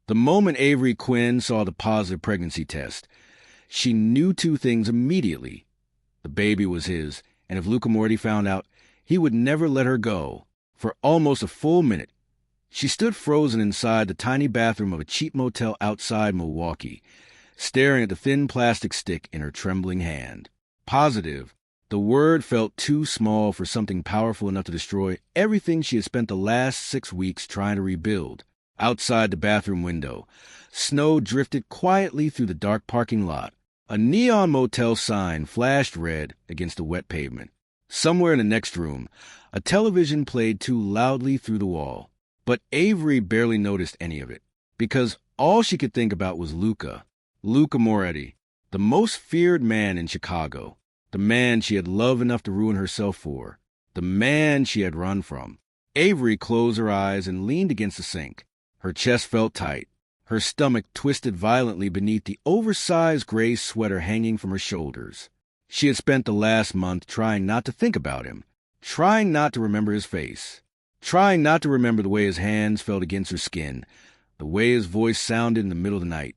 The moment Avery Quinn saw the positive pregnancy test, she knew two things immediately. The baby was his, and if Luca Moretti found out, he would never let her go. For almost a full minute, she stood frozen inside the tiny bathroom of a cheap motel outside Milwaukee, staring at the thin plastic stick in her trembling hand. Positive. The word felt too small for something powerful enough to destroy everything she had spent the last 6 weeks trying to rebuild. Outside the bathroom window, snow drifted quietly through the dark parking lot. A neon motel sign flashed red against the wet pavement. Somewhere in the next room, a television played too loudly through the wall. But Avery barely noticed any of it, because all she could think about was Luca Moretti, the most feared man in Chicago, the man she had loved enough to ruin herself for, the man she had run from. Avery closed her eyes and leaned against the sink. Her chest felt tight. Her stomach twisted violently beneath the oversized gray sweater hanging from her shoulders. She had spent the last month trying not to think about him, trying not to remember his face, trying not to remember the way his hands felt against her skin, the way his voice sounded in the middle of the night,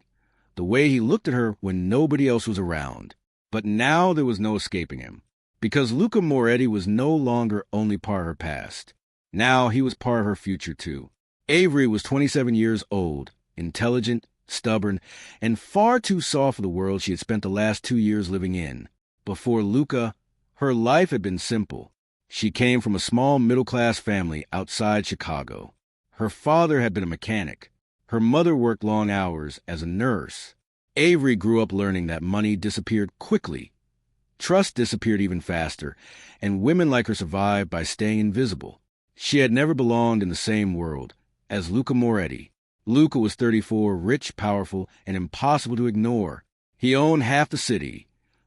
the way he looked at her when nobody else was around. But now there was no escaping him, because Luca Moretti was no longer only part of her past. Now he was part of her future, too. Avery was 27 years old, intelligent, stubborn, and far too soft for the world she had spent the last 2 years living in. Before Luca, her life had been simple. She came from a small middle-class family outside Chicago. Her father had been a mechanic. Her mother worked long hours as a nurse. Avery grew up learning that money disappeared quickly. Trust disappeared even faster, and women like her survived by staying invisible. She had never belonged in the same world as Luca Moretti. Luca was 34, rich, powerful, and impossible to ignore. He owned half the city,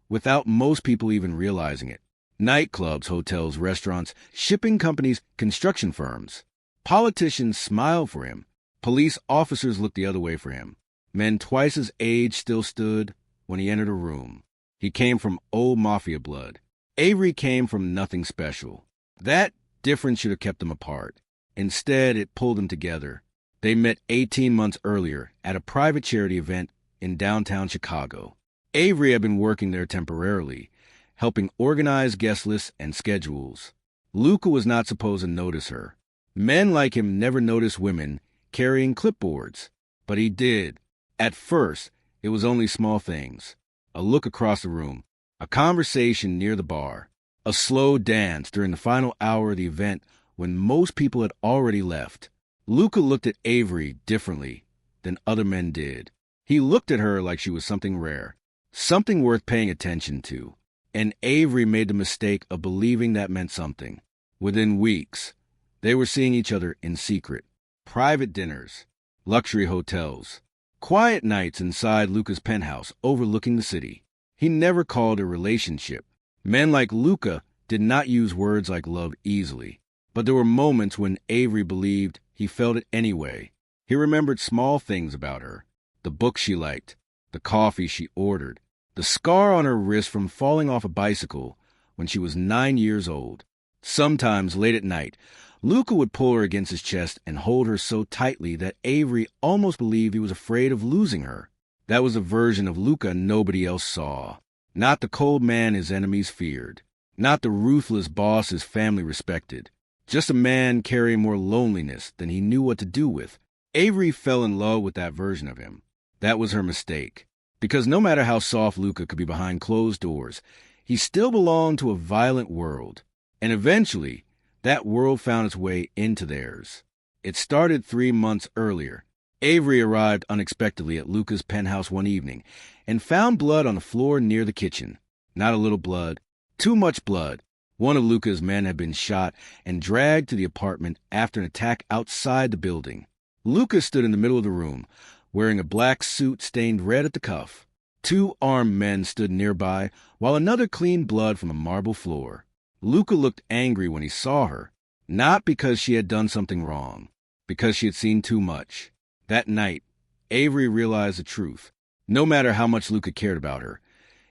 without most people even realizing it. Nightclubs, hotels, restaurants, shipping companies, construction firms. Politicians smiled for him. Police officers looked the other way for him. Men twice his age still stood when he entered a room. He came from old Mafia blood. Avery came from nothing special. That difference should have kept them apart. Instead, it pulled them together. They met 18 months earlier at a private charity event in downtown Chicago. Avery had been working there temporarily, helping organize guest lists and schedules. Luca was not supposed to notice her. Men like him never noticed women carrying clipboards, but he did. At first, it was only small things. A look across the room, a conversation near the bar, a slow dance during the final hour of the event when most people had already left. Luca looked at Avery differently than other men did. He looked at her like she was something rare, something worth paying attention to. And Avery made the mistake of believing that meant something. Within weeks, they were seeing each other in secret. Private dinners, luxury hotels, quiet nights inside Luca's penthouse overlooking the city. He never called it a relationship. Men like Luca did not use words like love easily. But there were moments when Avery believed he felt it anyway. He remembered small things about her. The book she liked, the coffee she ordered, the scar on her wrist from falling off a bicycle when she was 9 years old. Sometimes, late at night, Luca would pull her against his chest and hold her so tightly that Avery almost believed he was afraid of losing her. That was a version of Luca nobody else saw. Not the cold man his enemies feared. Not the ruthless boss his family respected. Just a man carrying more loneliness than he knew what to do with. Avery fell in love with that version of him. That was her mistake. Because no matter how soft Luca could be behind closed doors, he still belonged to a violent world. And eventually, that world found its way into theirs. It started 3 months earlier. Avery arrived unexpectedly at Luca's penthouse one evening and found blood on the floor near the kitchen. Not a little blood, too much blood. One of Luca's men had been shot and dragged to the apartment after an attack outside the building. Luca stood in the middle of the room, wearing a black suit stained red at the cuff. 2 armed men stood nearby, while another cleaned blood from a marble floor. Luca looked angry when he saw her, not because she had done something wrong, because she had seen too much. That night, Avery realized the truth. No matter how much Luca cared about her,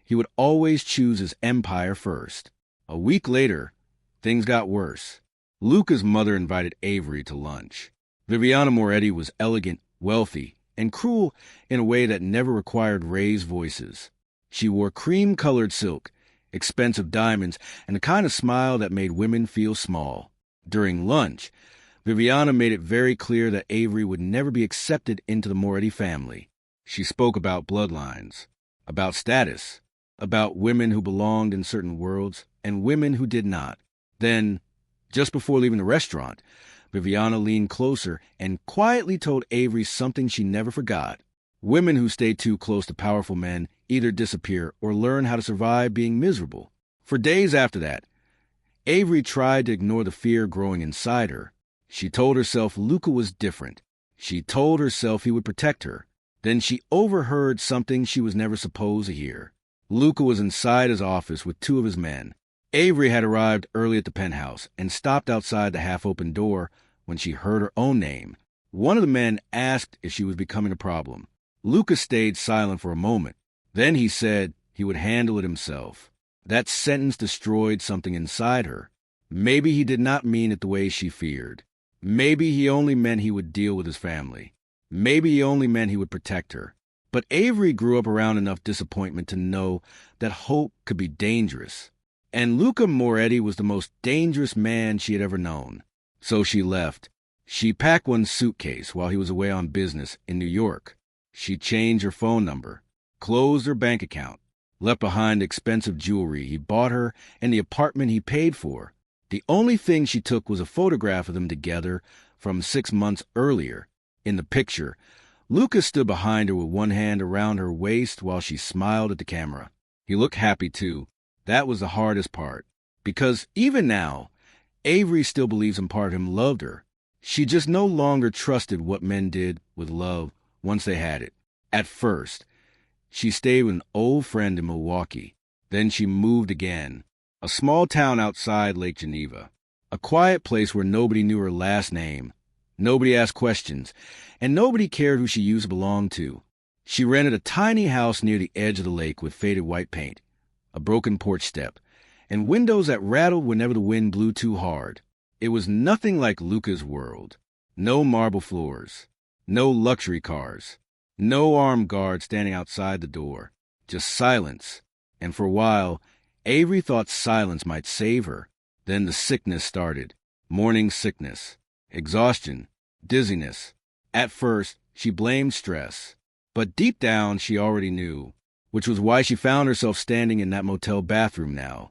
he would always choose his empire first. A week later, things got worse. Luca's mother invited Avery to lunch. Viviana Moretti was elegant, wealthy, and cruel in a way that never required raised voices. She wore cream-colored silk, expensive diamonds, and the kind of smile that made women feel small. During lunch, Viviana made it very clear that Avery would never be accepted into the Moretti family. She spoke about bloodlines, about status, about women who belonged in certain worlds and women who did not. Then, just before leaving the restaurant, Viviana leaned closer and quietly told Avery something she never forgot. Women who stay too close to powerful men either disappear or learn how to survive being miserable. For days after that, Avery tried to ignore the fear growing inside her. She told herself Luca was different. She told herself he would protect her. Then she overheard something she was never supposed to hear. Luca was inside his office with two of his men. Avery had arrived early at the penthouse and stopped outside the half-open door when she heard her own name. One of the men asked if she was becoming a problem. Luca stayed silent for a moment. Then he said he would handle it himself. That sentence destroyed something inside her. Maybe he did not mean it the way she feared. Maybe he only meant he would deal with his family. Maybe he only meant he would protect her. But Avery grew up around enough disappointment to know that hope could be dangerous. And Luca Moretti was the most dangerous man she had ever known. So she left. She packed one suitcase while he was away on business in New York. She changed her phone number, closed her bank account, left behind expensive jewelry he bought her and the apartment he paid for. The only thing she took was a photograph of them together from 6 months earlier. In the picture, Luca stood behind her with one hand around her waist while she smiled at the camera. He looked happy, too. That was the hardest part. Because even now, Avery still believes some part of him loved her. She just no longer trusted what men did with love once they had it. At first, she stayed with an old friend in Milwaukee. Then she moved again. A small town outside Lake Geneva. A quiet place where nobody knew her last name. Nobody asked questions, and nobody cared who she used to belong to. She rented a tiny house near the edge of the lake with faded white paint, a broken porch step, and windows that rattled whenever the wind blew too hard. It was nothing like Luca's world. No marble floors, no luxury cars, no armed guards standing outside the door, just silence. And for a while, Avery thought silence might save her. Then the sickness started. Morning sickness, exhaustion, dizziness. At first, she blamed stress. But deep down, she already knew, which was why she found herself standing in that motel bathroom now,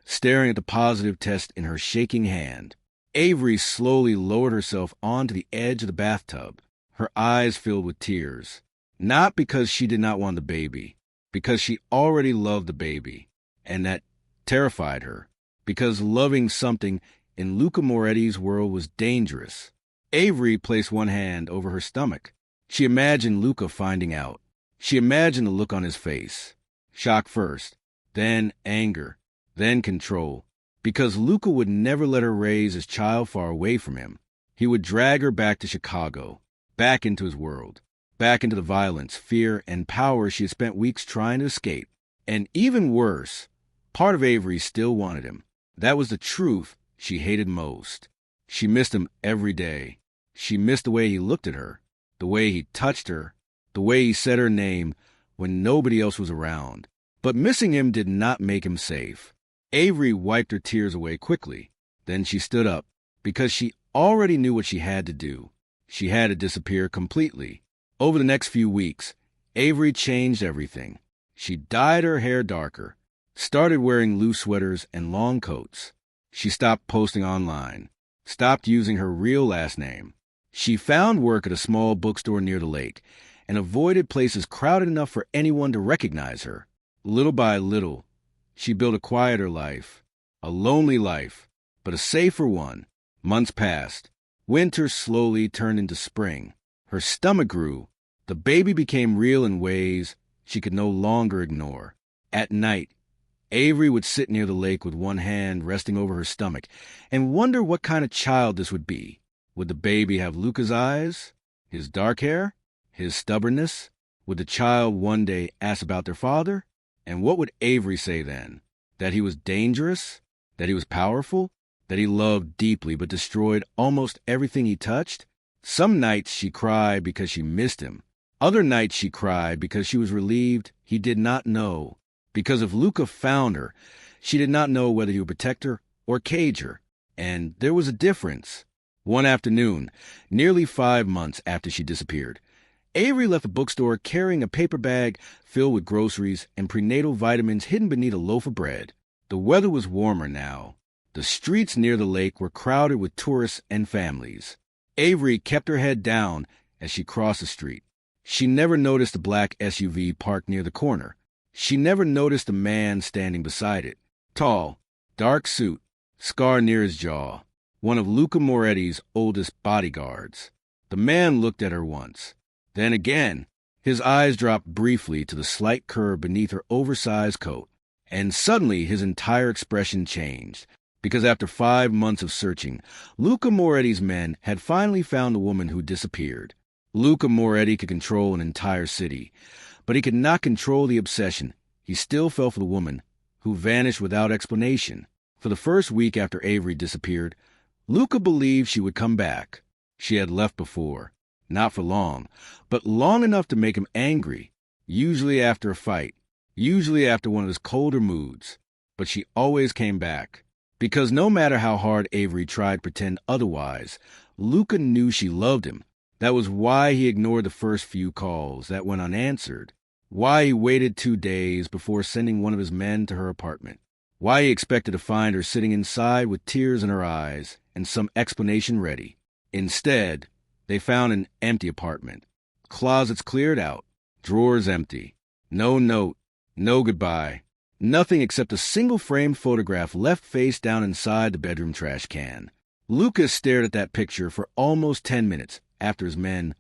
staring at the positive test in her shaking hand. Avery slowly lowered herself onto the edge of the bathtub, her eyes filled with tears. Not because she did not want the baby, because she already loved the baby, and that terrified her, because loving something in Luca Moretti's world was dangerous. Avery placed one hand over her stomach. She imagined Luca finding out. She imagined the look on his face. Shock first, then anger, then control. Because Luca would never let her raise his child far away from him. He would drag her back to Chicago, back into his world, back into the violence, fear, and power she had spent weeks trying to escape. And even worse, part of Avery still wanted him. That was the truth she hated most. She missed him every day. She missed the way he looked at her, the way he touched her, the way he said her name when nobody else was around. But missing him did not make him safe. Avery wiped her tears away quickly. Then she stood up, because she already knew what she had to do. She had to disappear completely. Over the next few weeks, Avery changed everything. She dyed her hair darker, started wearing loose sweaters and long coats. She stopped posting online, stopped using her real last name. She found work at a small bookstore near the lake and avoided places crowded enough for anyone to recognize her. Little by little, she built a quieter life, a lonely life, but a safer one. Months passed. Winter slowly turned into spring. Her stomach grew. The baby became real in ways she could no longer ignore. At night, Avery would sit near the lake with one hand resting over her stomach and wonder what kind of child this would be. Would the baby have Luca's eyes, his dark hair, his stubbornness? Would the child one day ask about their father? And what would Avery say then? That he was dangerous? That he was powerful? That he loved deeply but destroyed almost everything he touched? Some nights she cried because she missed him. Other nights she cried because she was relieved he did not know. Because if Luca found her, she did not know whether he would protect her or cage her. And there was a difference. One afternoon, nearly 5 months after she disappeared, Avery left the bookstore carrying a paper bag filled with groceries and prenatal vitamins hidden beneath a loaf of bread. The weather was warmer now. The streets near the lake were crowded with tourists and families. Avery kept her head down as she crossed the street. She never noticed the black SUV parked near the corner. She never noticed the man standing beside it. Tall, dark suit, scar near his jaw. One of Luca Moretti's oldest bodyguards. The man looked at her once. Then again, his eyes dropped briefly to the slight curve beneath her oversized coat. And suddenly his entire expression changed. Because after 5 months of searching, Luca Moretti's men had finally found the woman who disappeared. Luca Moretti could control an entire city, but he could not control the obsession he still felt for the woman who vanished without explanation. For the first week after Avery disappeared, Luca believed she would come back. She had left before, not for long, but long enough to make him angry, usually after a fight, usually after one of his colder moods. But she always came back. Because no matter how hard Avery tried to pretend otherwise, Luca knew she loved him. That was why he ignored the first few calls that went unanswered, why he waited 2 days before sending one of his men to her apartment, why he expected to find her sitting inside with tears in her eyes and some explanation ready. Instead, they found an empty apartment, closets cleared out, drawers empty, no note, no goodbye, nothing except a single-framed photograph left face down inside the bedroom trash can. Lucas stared at that picture for almost 10 minutes after his men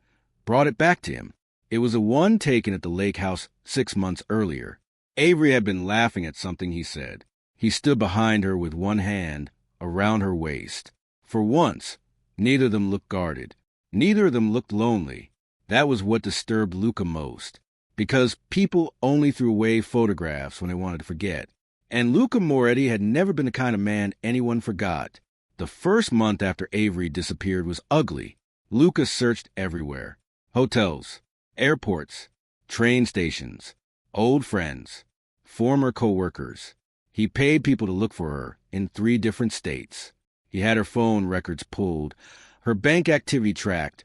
brought it back to him. It was the one taken at the lake house 6 months earlier. Avery had been laughing at something he said. He stood behind her with one hand around her waist. For once, neither of them looked guarded. Neither of them looked lonely. That was what disturbed Luca most. Because people only threw away photographs when they wanted to forget. And Luca Moretti had never been the kind of man anyone forgot. The first month after Avery disappeared was ugly. Luca searched everywhere. Hotels, airports, train stations, old friends, former co-workers. He paid people to look for her in 3 different states. He had her phone records pulled, her bank activity tracked,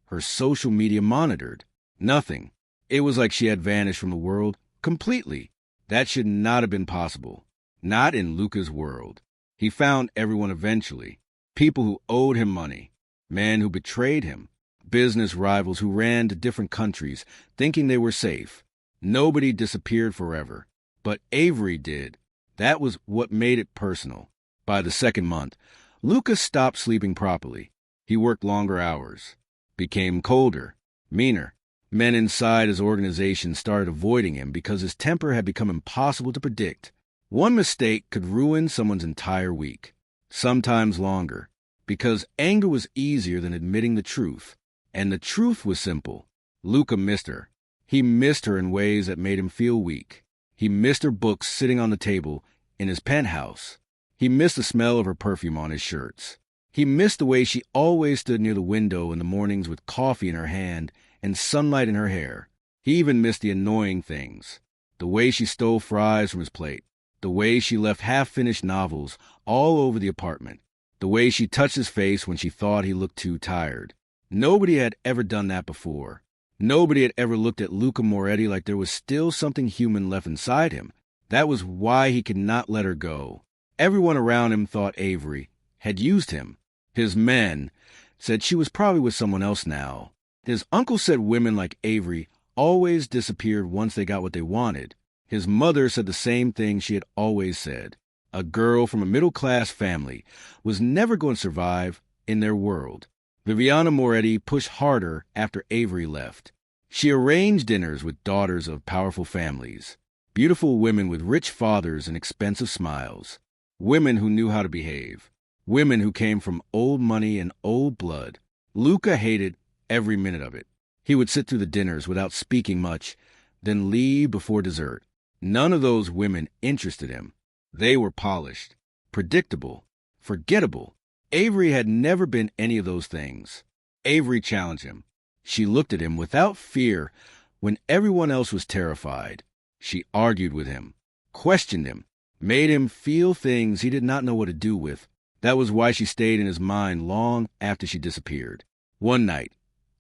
her social media monitored. Nothing. It was like she had vanished from the world completely. That should not have been possible. Not in Luca's world. He found everyone eventually. People who owed him money. Men who betrayed him. Business rivals who ran to different countries, thinking they were safe. Nobody disappeared forever. But Avery did. That was what made it personal. By the 2nd month, Luca stopped sleeping properly. He worked longer hours. Became colder. Meaner. Men inside his organization started avoiding him because his temper had become impossible to predict. One mistake could ruin someone's entire week. Sometimes longer. Because anger was easier than admitting the truth. And the truth was simple. Luca missed her. He missed her in ways that made him feel weak. He missed her books sitting on the table in his penthouse. He missed the smell of her perfume on his shirts. He missed the way she always stood near the window in the mornings with coffee in her hand and sunlight in her hair. He even missed the annoying things. The way she stole fries from his plate. The way she left half-finished novels all over the apartment. The way she touched his face when she thought he looked too tired. Nobody had ever done that before. Nobody had ever looked at Luca Moretti like there was still something human left inside him. That was why he could not let her go. Everyone around him thought Avery had used him. His men said she was probably with someone else now. His uncle said women like Avery always disappeared once they got what they wanted. His mother said the same thing she had always said. A girl from a middle-class family was never going to survive in their world. Viviana Moretti pushed harder after Avery left. She arranged dinners with daughters of powerful families, beautiful women with rich fathers and expensive smiles, women who knew how to behave, women who came from old money and old blood. Luca hated every minute of it. He would sit through the dinners without speaking much, then leave before dessert. None of those women interested him. They were polished, predictable, forgettable. Avery had never been any of those things. Avery challenged him. She looked at him without fear when everyone else was terrified. She argued with him, questioned him, made him feel things he did not know what to do with. That was why she stayed in his mind long after she disappeared. One night,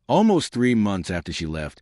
almost 3 months after she left,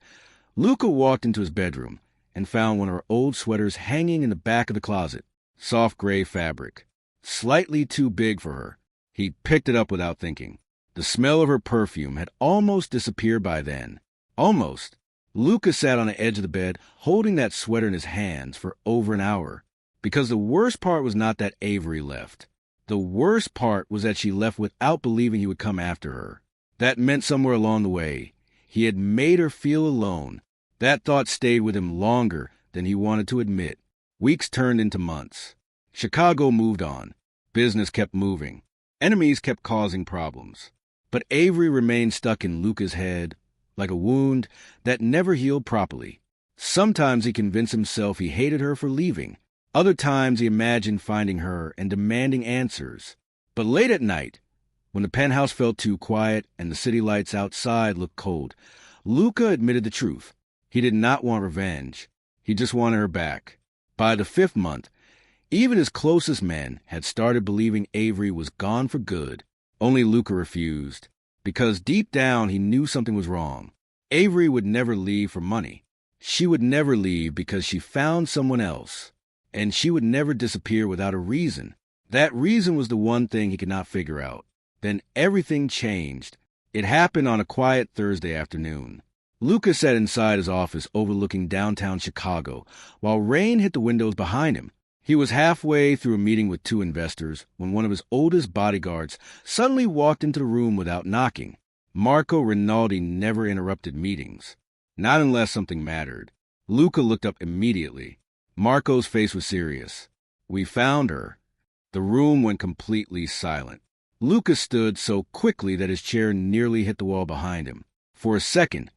Luca walked into his bedroom and found one of her old sweaters hanging in the back of the closet. Soft gray fabric. Slightly too big for her. He picked it up without thinking. The smell of her perfume had almost disappeared by then. Almost. Luca sat on the edge of the bed, holding that sweater in his hands for over an hour. Because the worst part was not that Avery left. The worst part was that she left without believing he would come after her. That meant somewhere along the way, he had made her feel alone. That thought stayed with him longer than he wanted to admit. Weeks turned into months. Chicago moved on. Business kept moving. Enemies kept causing problems. But Avery remained stuck in Luca's head, like a wound that never healed properly. Sometimes he convinced himself he hated her for leaving. Other times he imagined finding her and demanding answers. But late at night, when the penthouse felt too quiet and the city lights outside looked cold, Luca admitted the truth. He did not want revenge. He just wanted her back. By the 5th month, even his closest men had started believing Avery was gone for good. Only Luca refused, because deep down he knew something was wrong. Avery would never leave for money. She would never leave because she found someone else. And she would never disappear without a reason. That reason was the one thing he could not figure out. Then everything changed. It happened on a quiet Thursday afternoon. Luca sat inside his office overlooking downtown Chicago while rain hit the windows behind him. He was halfway through a meeting with 2 investors when one of his oldest bodyguards suddenly walked into the room without knocking. Marco Rinaldi never interrupted meetings, not unless something mattered. Luca looked up immediately. Marco's face was serious. "We found her." The room went completely silent. Luca stood so quickly that his chair nearly hit the wall behind him. For a second,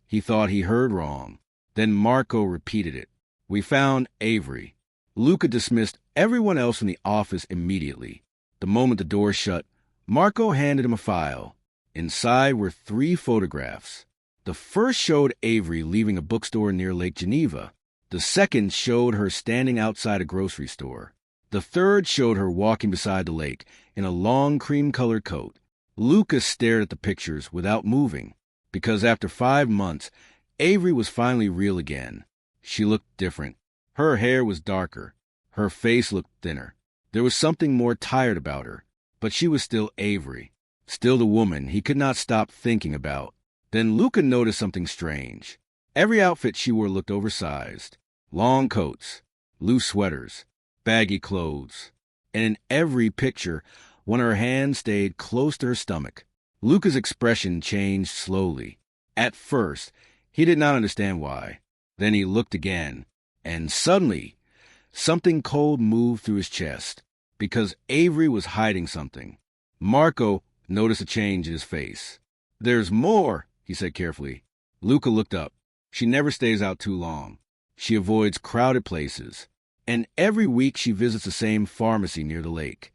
he thought he heard wrong. Then Marco repeated it. "We found Avery." Luca dismissed everyone else from the office immediately. The moment the door shut, Marco handed him a file. Inside were 3 photographs. The first showed Avery leaving a bookstore near Lake Geneva. The second showed her standing outside a grocery store. The third showed her walking beside the lake in a long cream-colored coat. Luca stared at the pictures without moving, because after 5 months, Avery was finally real again. She looked different. Her hair was darker. Her face looked thinner. There was something more tired about her, but she was still Avery, still the woman he could not stop thinking about. Then Luca noticed something strange. Every outfit she wore looked oversized. Long coats, loose sweaters, baggy clothes. And in every picture, one of her hands stayed close to her stomach. Luca's expression changed slowly. At first, he did not understand why. Then he looked again, and suddenly, something cold moved through his chest, because Avery was hiding something. Marco noticed a change in his face. "There's more," he said carefully. Luca looked up. "She never stays out too long. She avoids crowded places. And every week she visits the same pharmacy near the lake."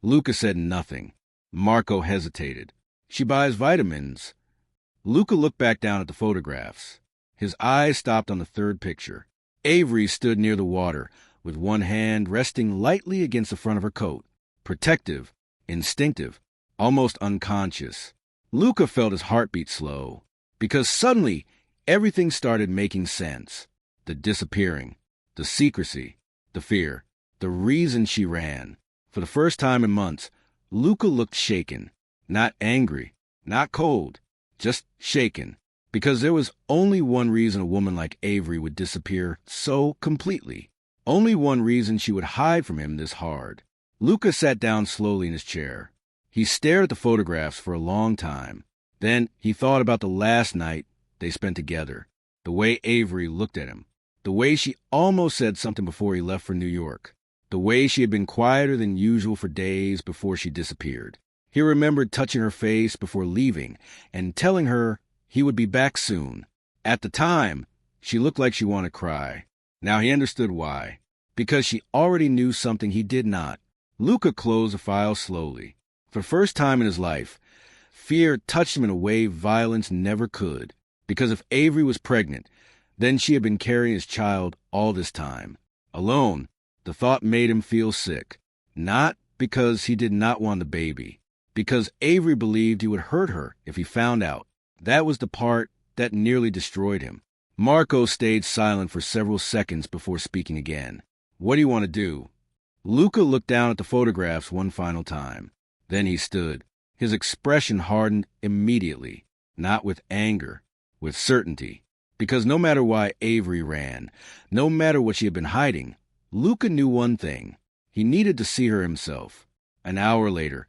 Luca said nothing. Marco hesitated. "She buys vitamins." Luca looked back down at the photographs. His eyes stopped on the 3rd picture. Avery stood near the water, with one hand resting lightly against the front of her coat. Protective, instinctive, almost unconscious. Luca felt his heartbeat slow, because suddenly everything started making sense. The disappearing, the secrecy, the fear, the reason she ran. For the first time in months, Luca looked shaken. Not angry, not cold, just shaken. Because there was only one reason a woman like Avery would disappear so completely. Only one reason she would hide from him this hard. Luca sat down slowly in his chair. He stared at the photographs for a long time. Then he thought about the last night they spent together. The way Avery looked at him. The way she almost said something before he left for New York. The way she had been quieter than usual for days before she disappeared. He remembered touching her face before leaving and telling her he would be back soon. At the time, she looked like she wanted to cry. Now he understood why. Because she already knew something he did not. Luca closed the file slowly. For the first time in his life, Fear touched him in a way violence never could. Because if Avery was pregnant, then she had been carrying his child all this time. Alone, the thought made him feel sick. Not because he did not want the baby. Because Avery believed he would hurt her if he found out. That was the part that nearly destroyed him. Marco stayed silent for several seconds before speaking again. "What do you want to do?" Luca looked down at the photographs one final time. Then he stood. His expression hardened immediately, not with anger, with certainty. Because no matter why Avery ran, no matter what she had been hiding, Luca knew one thing. He needed to see her himself. An hour later,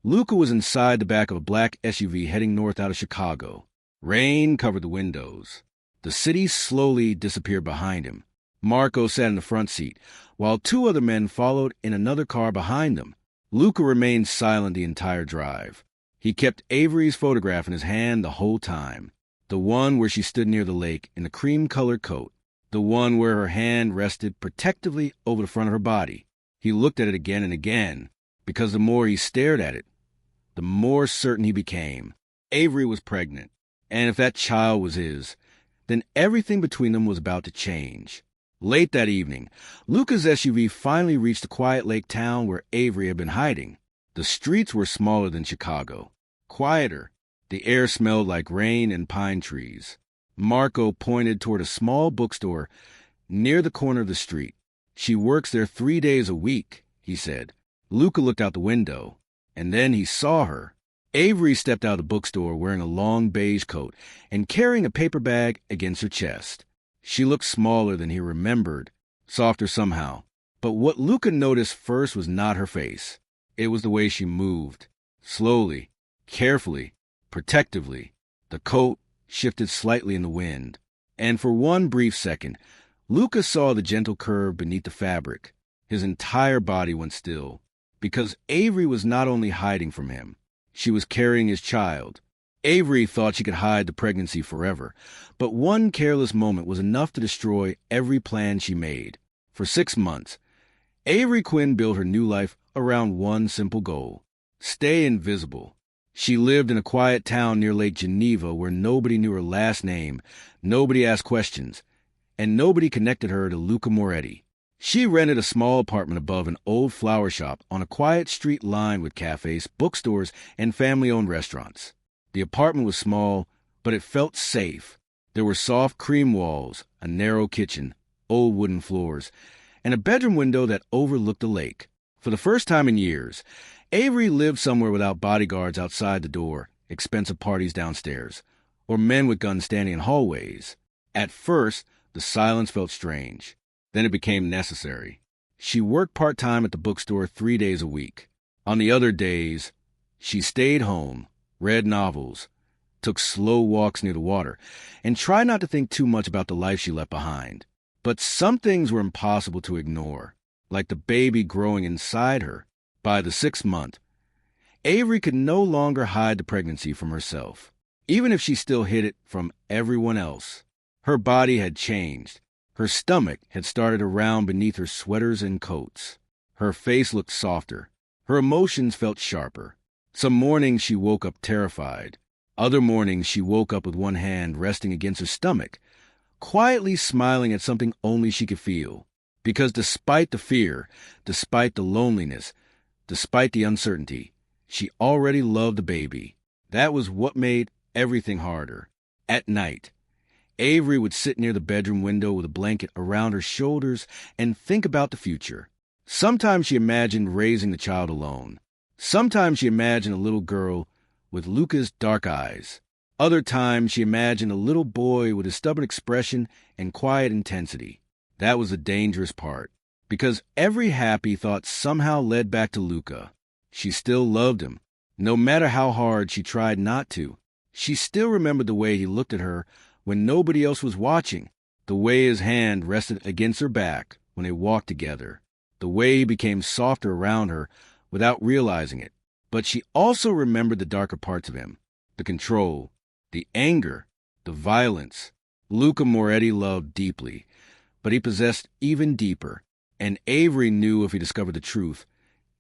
Luca was inside the back of a black SUV heading north out of Chicago. Rain covered the windows. The city slowly disappeared behind him. Marco sat in the front seat, while two other men followed in another car behind them. Luca remained silent the entire drive. He kept Avery's photograph in his hand the whole time. The one where she stood near the lake in the cream-colored coat. The one where her hand rested protectively over the front of her body. He looked at it again and again, because the more he stared at it, the more certain he became. Avery was pregnant, and if that child was his, then everything between them was about to change. Late that evening, Luca's SUV finally reached the quiet lake town where Avery had been hiding. The streets were smaller than Chicago, quieter. The air smelled like rain and pine trees. Marco pointed toward a small bookstore near the corner of the street. "She works there 3 days a week," he said. Luca looked out the window, and then he saw her. Avery stepped out of the bookstore wearing a long beige coat and carrying a paper bag against her chest. She looked smaller than he remembered, softer somehow. But what Luca noticed first was not her face. It was the way she moved. Slowly, carefully, protectively. The coat shifted slightly in the wind. And for one brief second, Luca saw the gentle curve beneath the fabric. His entire body went still. Because Avery was not only hiding from him, she was carrying his child. Avery thought she could hide the pregnancy forever, but one careless moment was enough to destroy every plan she made. For 6 months, Avery Quinn built her new life around one simple goal: stay invisible. She lived in a quiet town near Lake Geneva where nobody knew her last name, nobody asked questions, and nobody connected her to Luca Moretti. She rented a small apartment above an old flower shop on a quiet street lined with cafes, bookstores, and family-owned restaurants. The apartment was small, but it felt safe. There were soft cream walls, a narrow kitchen, old wooden floors, and a bedroom window that overlooked the lake. For the first time in years, Avery lived somewhere without bodyguards outside the door, expensive parties downstairs, or men with guns standing in hallways. At first, the silence felt strange. Then it became necessary. She worked part-time at the bookstore 3 days a week. On the other days, she stayed home, read novels, took slow walks near the water, and tried not to think too much about the life she left behind. But some things were impossible to ignore, like the baby growing inside her. By the 6th month, Avery could no longer hide the pregnancy from herself, even if she still hid it from everyone else. Her body had changed. Her stomach had started to round beneath her sweaters and coats. Her face looked softer. Her emotions felt sharper. Some mornings she woke up terrified. Other mornings she woke up with one hand resting against her stomach, quietly smiling at something only she could feel. Because despite the fear, despite the loneliness, despite the uncertainty, she already loved the baby. That was what made everything harder. At night, Avery would sit near the bedroom window with a blanket around her shoulders and think about the future. Sometimes she imagined raising the child alone. Sometimes she imagined a little girl with Luca's dark eyes. Other times she imagined a little boy with a stubborn expression and quiet intensity. That was the dangerous part, because every happy thought somehow led back to Luca. She still loved him, no matter how hard she tried not to. She still remembered the way he looked at her when nobody else was watching, the way his hand rested against her back when they walked together, the way he became softer around her without realizing it. But she also remembered the darker parts of him, the control, the anger, the violence. Luca Moretti loved deeply, but he possessed even deeper, and Avery knew if he discovered the truth,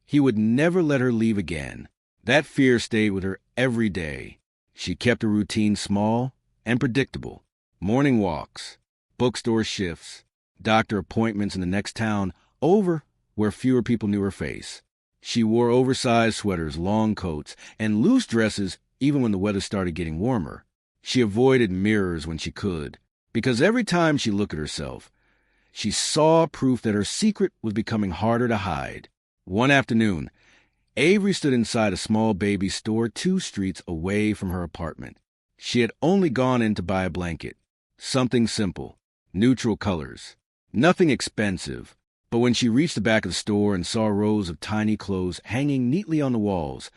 he would never let her leave again. That fear stayed with her every day. She kept her routine small and predictable. Morning walks, bookstore shifts, doctor appointments in the next town over where fewer people knew her face. She wore oversized sweaters, long coats, and loose dresses even when the weather started getting warmer. She avoided mirrors when she could, because every time she looked at herself, she saw proof that her secret was becoming harder to hide. One afternoon, Avery stood inside a small baby store 2 streets away from her apartment. She had only gone in to buy a blanket. Something simple, neutral colors, nothing expensive. But when she reached the back of the store and saw rows of tiny clothes hanging neatly on the walls,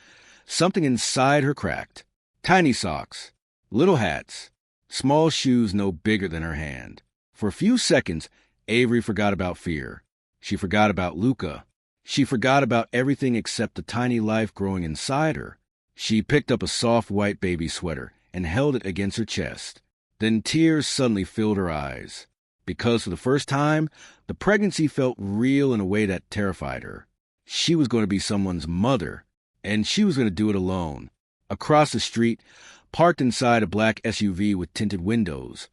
something inside her cracked. Tiny socks, little hats, small shoes no bigger than her hand. For a few seconds, Avery forgot about fear. She forgot about Luca. She forgot about everything except the tiny life growing inside her. She picked up a soft white baby sweater and held it against her chest. Then tears suddenly filled her eyes, because for the first time, the pregnancy felt real in a way that terrified her. She was going to be someone's mother, and she was going to do it alone. Across the street, parked inside a black SUV with tinted windows,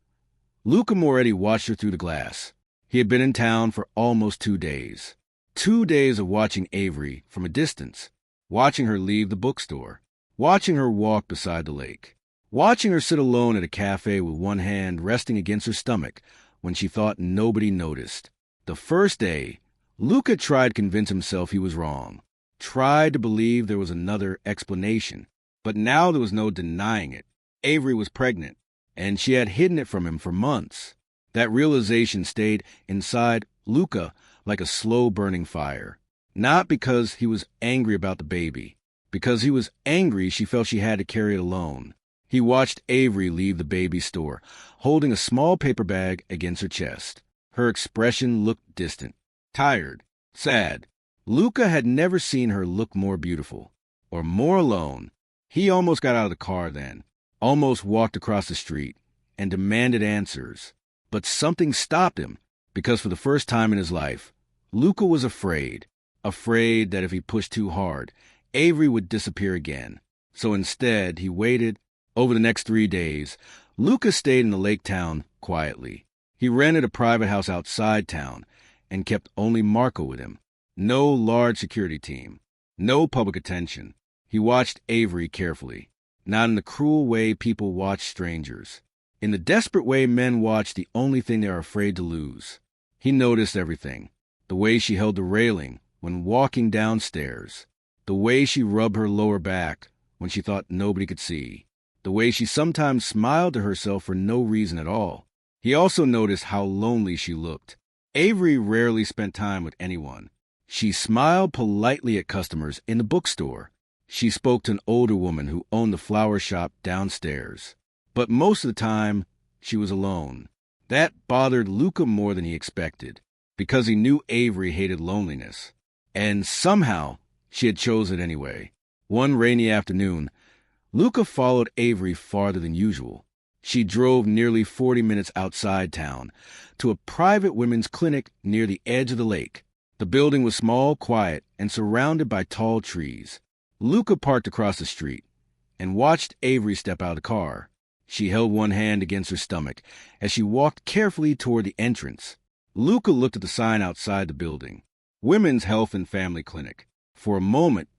Luca Moretti watched her through the glass. He had been in town for almost 2 days. 2 days of watching Avery from a distance, watching her leave the bookstore, watching her walk beside the lake, watching her sit alone at a cafe with one hand resting against her stomach when she thought nobody noticed. The first day, Luca tried to convince himself he was wrong, tried to believe there was another explanation, but now there was no denying it. Avery was pregnant, and she had hidden it from him for months. That realization stayed inside Luca like a slow-burning fire. Not because he was angry about the baby. Because he was angry she felt she had to carry it alone. He watched Avery leave the baby store, holding a small paper bag against her chest. Her expression looked distant, tired, sad. Luca had never seen her look more beautiful, or more alone. He almost got out of the car then, almost walked across the street, and demanded answers. But something stopped him, because for the first time in his life, Luca was afraid that if he pushed too hard, Avery would disappear again. So instead, he waited. Over the next 3 days, Luca stayed in the lake town quietly. He rented a private house outside town and kept only Marco with him. No large security team, no public attention. He watched Avery carefully, not in the cruel way people watch strangers. In the desperate way men watch the only thing they are afraid to lose. He noticed everything. The way she held the railing when walking downstairs. The way she rubbed her lower back when she thought nobody could see. The way she sometimes smiled to herself for no reason at all. He also noticed how lonely she looked. Avery rarely spent time with anyone. She smiled politely at customers in the bookstore. She spoke to an older woman who owned the flower shop downstairs. But most of the time, she was alone. That bothered Luca more than he expected, because he knew Avery hated loneliness. And somehow, she had chosen it anyway. One rainy afternoon, Luca followed Avery farther than usual. She drove nearly 40 minutes outside town to a private women's clinic near the edge of the lake. The building was small, quiet, and surrounded by tall trees. Luca parked across the street and watched Avery step out of the car. She held one hand against her stomach as she walked carefully toward the entrance. Luca looked at the sign outside the building. Women's Health and Family Clinic. For a moment,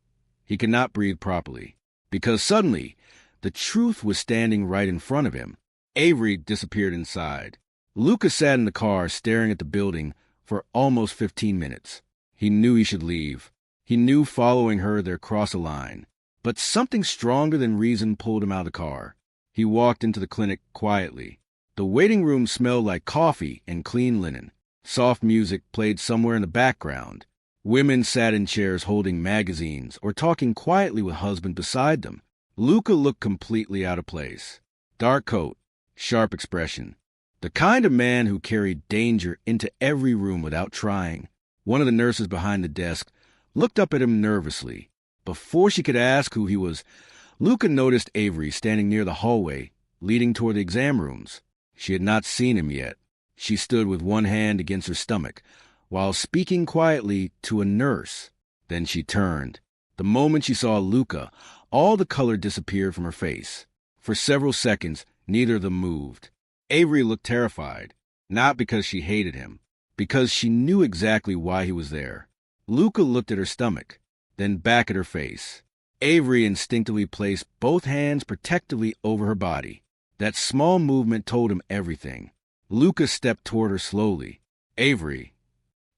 he could not breathe properly, because suddenly, the truth was standing right in front of him. Avery disappeared inside. Luca sat in the car staring at the building for almost 15 minutes. He knew he should leave. He knew following her there crossed a line. But something stronger than reason pulled him out of the car. He walked into the clinic quietly. The waiting room smelled like coffee and clean linen. Soft music played somewhere in the background. Women sat in chairs holding magazines or talking quietly with husband beside them. Luca looked completely out of place. Dark coat, sharp expression. The kind of man who carried danger into every room without trying. One of the nurses behind the desk looked up at him nervously. Before she could ask who he was, Luca noticed Avery standing near the hallway, leading toward the exam rooms. She had not seen him yet. She stood with one hand against her stomach, while speaking quietly to a nurse. Then she turned. The moment she saw Luca, all the color disappeared from her face. For several seconds, neither of them moved. Avery looked terrified, not because she hated him, because she knew exactly why he was there. Luca looked at her stomach, then back at her face. Avery instinctively placed both hands protectively over her body. That small movement told him everything. Luca stepped toward her slowly. "Avery."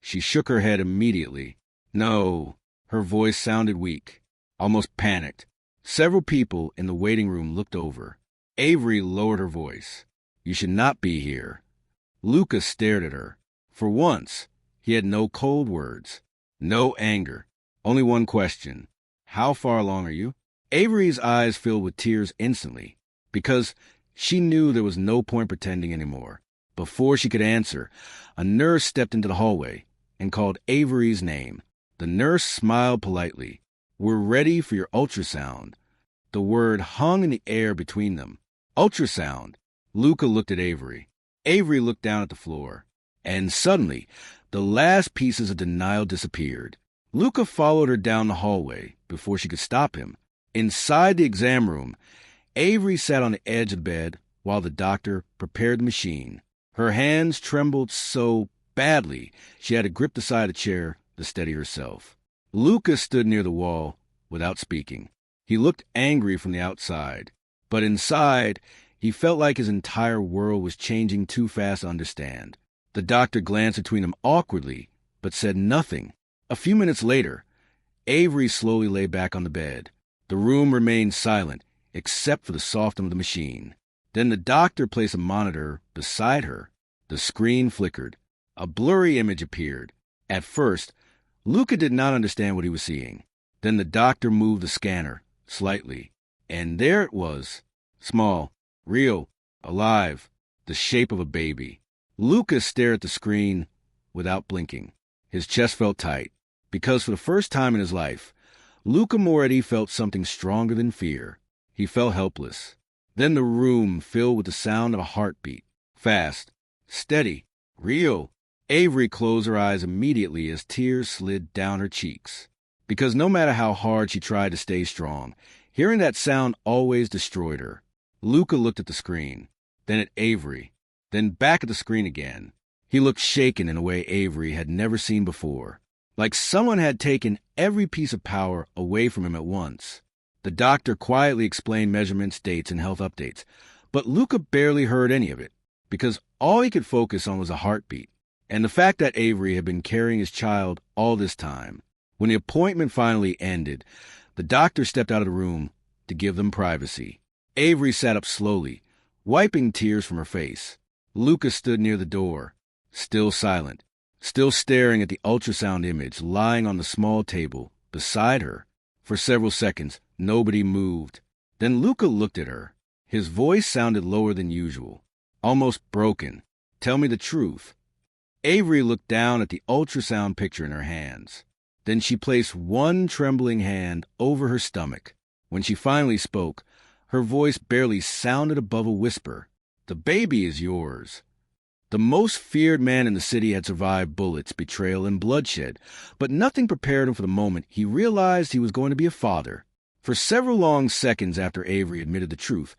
She shook her head immediately. "No." Her voice sounded weak, almost panicked. Several people in the waiting room looked over. Avery lowered her voice. "You should not be here." Luca stared at her. For once, he had no cold words, no anger, only one question. "How far along are you?" Avery's eyes filled with tears instantly, because she knew there was no point pretending anymore. Before she could answer, a nurse stepped into the hallway and called Avery's name. The nurse smiled politely. "We're ready for your ultrasound." The word hung in the air between them. Ultrasound. Luca looked at Avery. Avery looked down at the floor. And suddenly, the last pieces of denial disappeared. Luca followed her down the hallway before she could stop him. Inside the exam room, Avery sat on the edge of the bed while the doctor prepared the machine. Her hands trembled so badly she had to grip the side of the chair to steady herself. Luca stood near the wall without speaking. He looked angry from the outside, but inside, he felt like his entire world was changing too fast to understand. The doctor glanced between them awkwardly, but said nothing. A few minutes later, Avery slowly lay back on the bed. The room remained silent, except for the soft hum of the machine. Then the doctor placed a monitor beside her. The screen flickered. A blurry image appeared. At first, Luca did not understand what he was seeing. Then the doctor moved the scanner slightly, and there it was, small, real, alive, the shape of a baby. Luca stared at the screen without blinking. His chest felt tight, because for the first time in his life, Luca Moretti felt something stronger than fear. He felt helpless. Then the room filled with the sound of a heartbeat. Fast, steady, real. Avery closed her eyes immediately as tears slid down her cheeks. Because no matter how hard she tried to stay strong, hearing that sound always destroyed her. Luca looked at the screen, then at Avery, then back at the screen again. He looked shaken in a way Avery had never seen before, like someone had taken every piece of power away from him at once. The doctor quietly explained measurements, dates, and health updates, but Luca barely heard any of it, because all he could focus on was a heartbeat, and the fact that Avery had been carrying his child all this time. When the appointment finally ended, the doctor stepped out of the room to give them privacy. Avery sat up slowly, wiping tears from her face. Luca stood near the door, still silent, still staring at the ultrasound image lying on the small table beside her. For several seconds, nobody moved. Then Luca looked at her. His voice sounded lower than usual, almost broken. "Tell me the truth." Avery looked down at the ultrasound picture in her hands. Then she placed one trembling hand over her stomach. When she finally spoke, her voice barely sounded above a whisper. "The baby is yours." The most feared man in the city had survived bullets, betrayal, and bloodshed, but nothing prepared him for the moment he realized he was going to be a father. For several long seconds after Avery admitted the truth,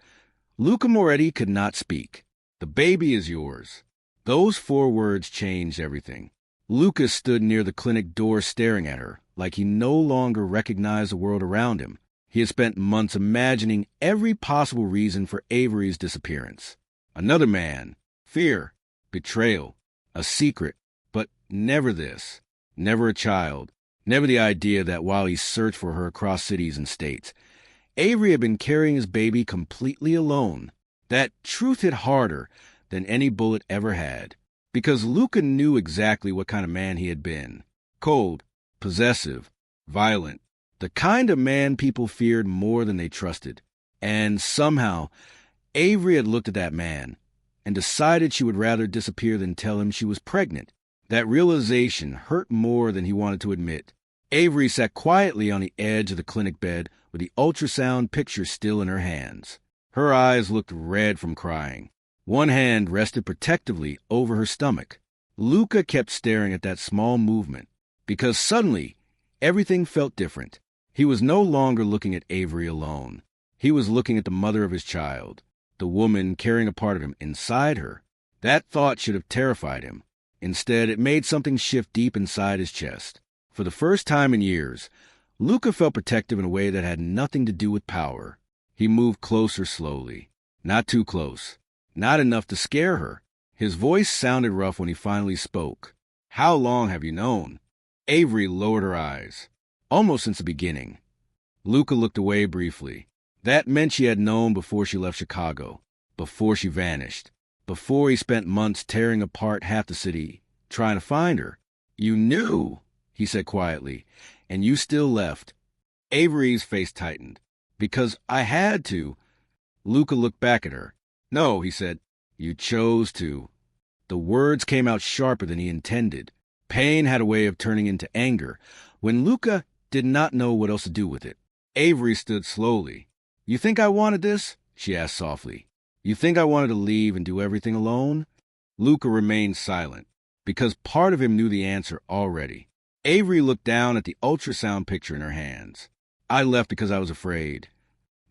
Luca Moretti could not speak. "The baby is yours." Those 4 words changed everything. Luca stood near the clinic door staring at her, like he no longer recognized the world around him. He had spent months imagining every possible reason for Avery's disappearance. Another man, fear, betrayal, a secret, but never this. Never a child. Never the idea that while he searched for her across cities and states, Avery had been carrying his baby completely alone. That truth hit harder than any bullet ever had. Because Luca knew exactly what kind of man he had been. Cold, possessive, violent. The kind of man people feared more than they trusted. And somehow, Avery had looked at that man and decided she would rather disappear than tell him she was pregnant. That realization hurt more than he wanted to admit. Avery sat quietly on the edge of the clinic bed with the ultrasound picture still in her hands. Her eyes looked red from crying. One hand rested protectively over her stomach. Luca kept staring at that small movement, because suddenly everything felt different. He was no longer looking at Avery alone. He was looking at the mother of his child, the woman carrying a part of him inside her. That thought should have terrified him. Instead, it made something shift deep inside his chest. For the first time in years, Luca felt protective in a way that had nothing to do with power. He moved closer slowly. Not too close. Not enough to scare her. His voice sounded rough when he finally spoke. "How long have you known?" Avery lowered her eyes. "Almost since the beginning." Luca looked away briefly. That meant she had known before she left Chicago, before she vanished, before he spent months tearing apart half the city, trying to find her. "You knew," he said quietly, "and you still left." Avery's face tightened. "Because I had to." Luca looked back at her. "No," he said, "you chose to." The words came out sharper than he intended. Pain had a way of turning into anger, when Luca did not know what else to do with it. Avery stood slowly. "You think I wanted this?" she asked softly. "You think I wanted to leave and do everything alone?" Luca remained silent, because part of him knew the answer already. Avery looked down at the ultrasound picture in her hands. "I left because I was afraid."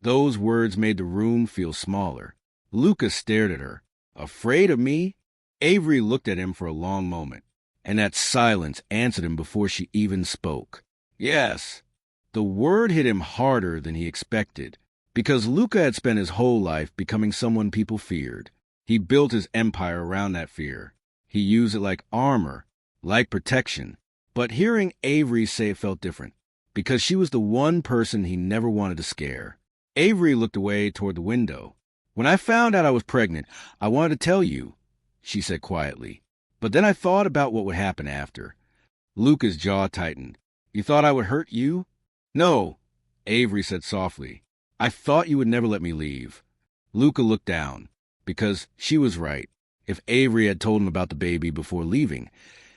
Those words made the room feel smaller. Luca stared at her. "Afraid of me?" Avery looked at him for a long moment, and that silence answered him before she even spoke. "Yes." The word hit him harder than he expected, because Luca had spent his whole life becoming someone people feared. He built his empire around that fear. He used it like armor, like protection. But hearing Avery say it felt different, because she was the one person he never wanted to scare. Avery looked away toward the window. "When I found out I was pregnant, I wanted to tell you," she said quietly. "But then I thought about what would happen after." Luca's jaw tightened. "You thought I would hurt you?" "No," Avery said softly. "I thought you would never let me leave." Luca looked down, because she was right. If Avery had told him about the baby before leaving,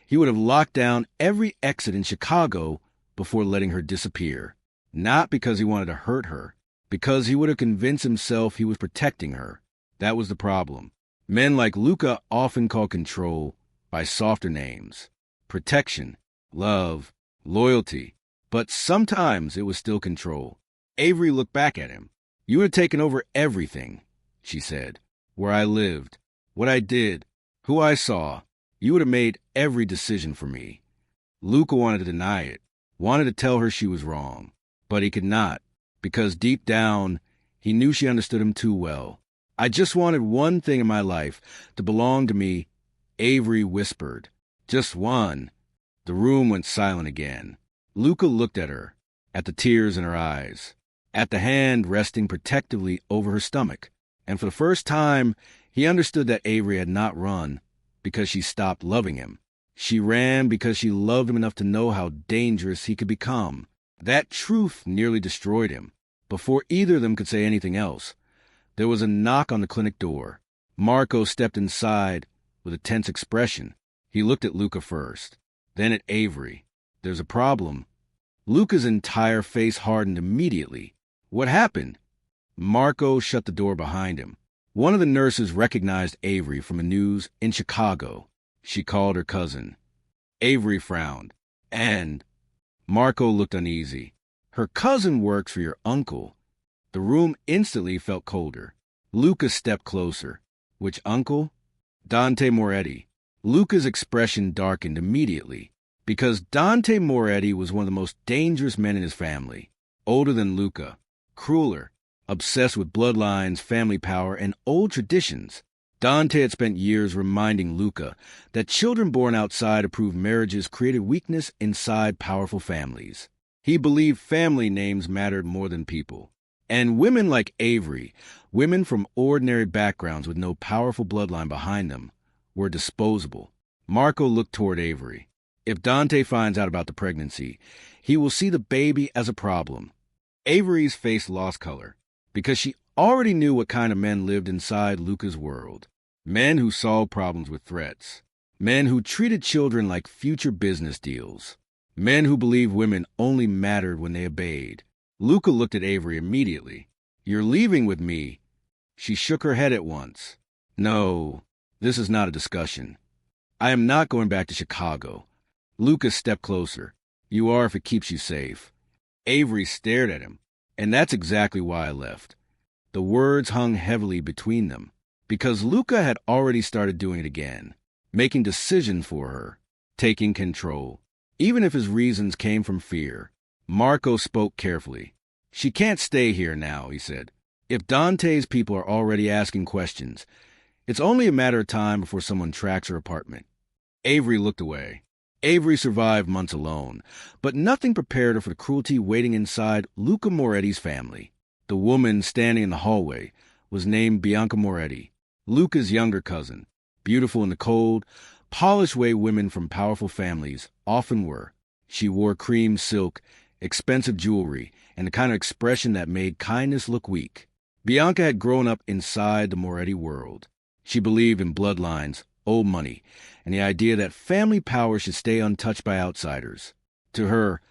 he would have locked down every exit in Chicago before letting her disappear. Not because he wanted to hurt her, because he would have convinced himself he was protecting her. That was the problem. Men like Luca often call control by softer names. Protection, love, loyalty. But sometimes it was still control. Avery looked back at him. "You had taken over everything," she said. "Where I lived, what I did, who I saw. You would have made every decision for me." Luca wanted to deny it, wanted to tell her she was wrong. But he could not, because deep down, he knew she understood him too well. "I just wanted one thing in my life to belong to me," Avery whispered. "Just one." The room went silent again. Luca looked at her, at the tears in her eyes, at the hand resting protectively over her stomach. And for the first time, he understood that Avery had not run because she stopped loving him. She ran because she loved him enough to know how dangerous he could become. That truth nearly destroyed him. Before either of them could say anything else, there was a knock on the clinic door. Marco stepped inside with a tense expression. He looked at Luca first, then at Avery. "There's a problem." Luca's entire face hardened immediately. "What happened?" Marco shut the door behind him. One of the nurses recognized Avery from the news in Chicago. She called her cousin. Avery frowned. "And?" Marco looked uneasy. "Her cousin works for your uncle." The room instantly felt colder. Luca stepped closer. "Which uncle?" "Dante Moretti." Luca's expression darkened immediately, because Dante Moretti was one of the most dangerous men in his family. Older than Luca, crueler, obsessed with bloodlines, family power, and old traditions. Dante had spent years reminding Luca that children born outside approved marriages created weakness inside powerful families. He believed family names mattered more than people. And women like Avery, women from ordinary backgrounds with no powerful bloodline behind them, were disposable. Marco looked toward Avery. If Dante finds out about the pregnancy, he will see the baby as a problem. Avery's face lost color, because she already knew what kind of men lived inside Luca's world. Men who solved problems with threats. Men who treated children like future business deals. Men who believed women only mattered when they obeyed. Luca looked at Avery immediately. "You're leaving with me." She shook her head at once. "No, this is not a discussion. I am not going back to Chicago." Luca stepped closer. "You are if it keeps you safe." Avery stared at him. And that's exactly why I left. The words hung heavily between them, because Luca had already started doing it again, making decisions for her, taking control. Even if his reasons came from fear, Marco spoke carefully. She can't stay here now, he said. If Dante's people are already asking questions, it's only a matter of time before someone tracks her apartment. Avery looked away. Avery survived months alone, but nothing prepared her for the cruelty waiting inside Luca Moretti's family. The woman standing in the hallway was named Bianca Moretti, Luca's younger cousin, beautiful in the cold, polished way women from powerful families often were. She wore cream silk, expensive jewelry, and the kind of expression that made kindness look weak. Bianca had grown up inside the Moretti world. She believed in bloodlines, old money, and the idea that family power should stay untouched by outsiders. To her,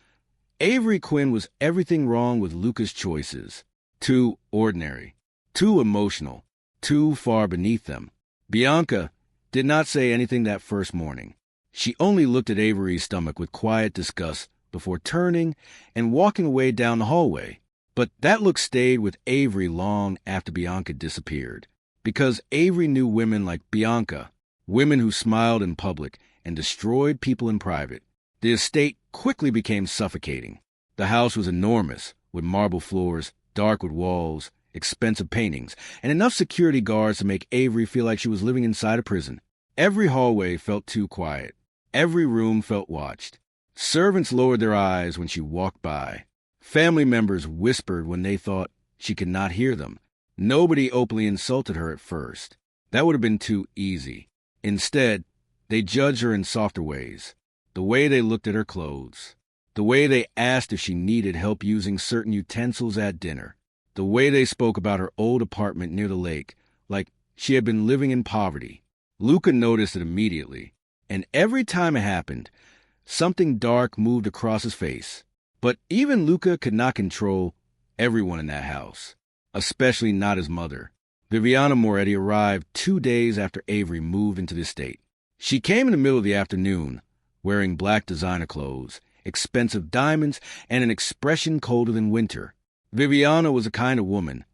Avery Quinn was everything wrong with Luca's choices. Too ordinary, too emotional, too far beneath them. Bianca did not say anything that first morning. She only looked at Avery's stomach with quiet disgust before turning and walking away down the hallway. But that look stayed with Avery long after Bianca disappeared, because Avery knew women like Bianca, women who smiled in public and destroyed people in private. The estate quickly became suffocating. The house was enormous, with marble floors, dark wood walls, expensive paintings, and enough security guards to make Avery feel like she was living inside a prison. Every hallway felt too quiet. Every room felt watched. Servants lowered their eyes when she walked by. Family members whispered when they thought she could not hear them. Nobody openly insulted her at first. That would have been too easy. Instead, they judged her in softer ways. The way they looked at her clothes. The way they asked if she needed help using certain utensils at dinner. The way they spoke about her old apartment near the lake, like she had been living in poverty. Luca noticed it immediately, and every time it happened, something dark moved across his face. But even Luca could not control everyone in that house, especially not his mother. Viviana Moretti arrived 2 days after Avery moved into the estate. She came in the middle of the afternoon, wearing black designer clothes, expensive diamonds, and an expression colder than winter. Viviana was a kind of woman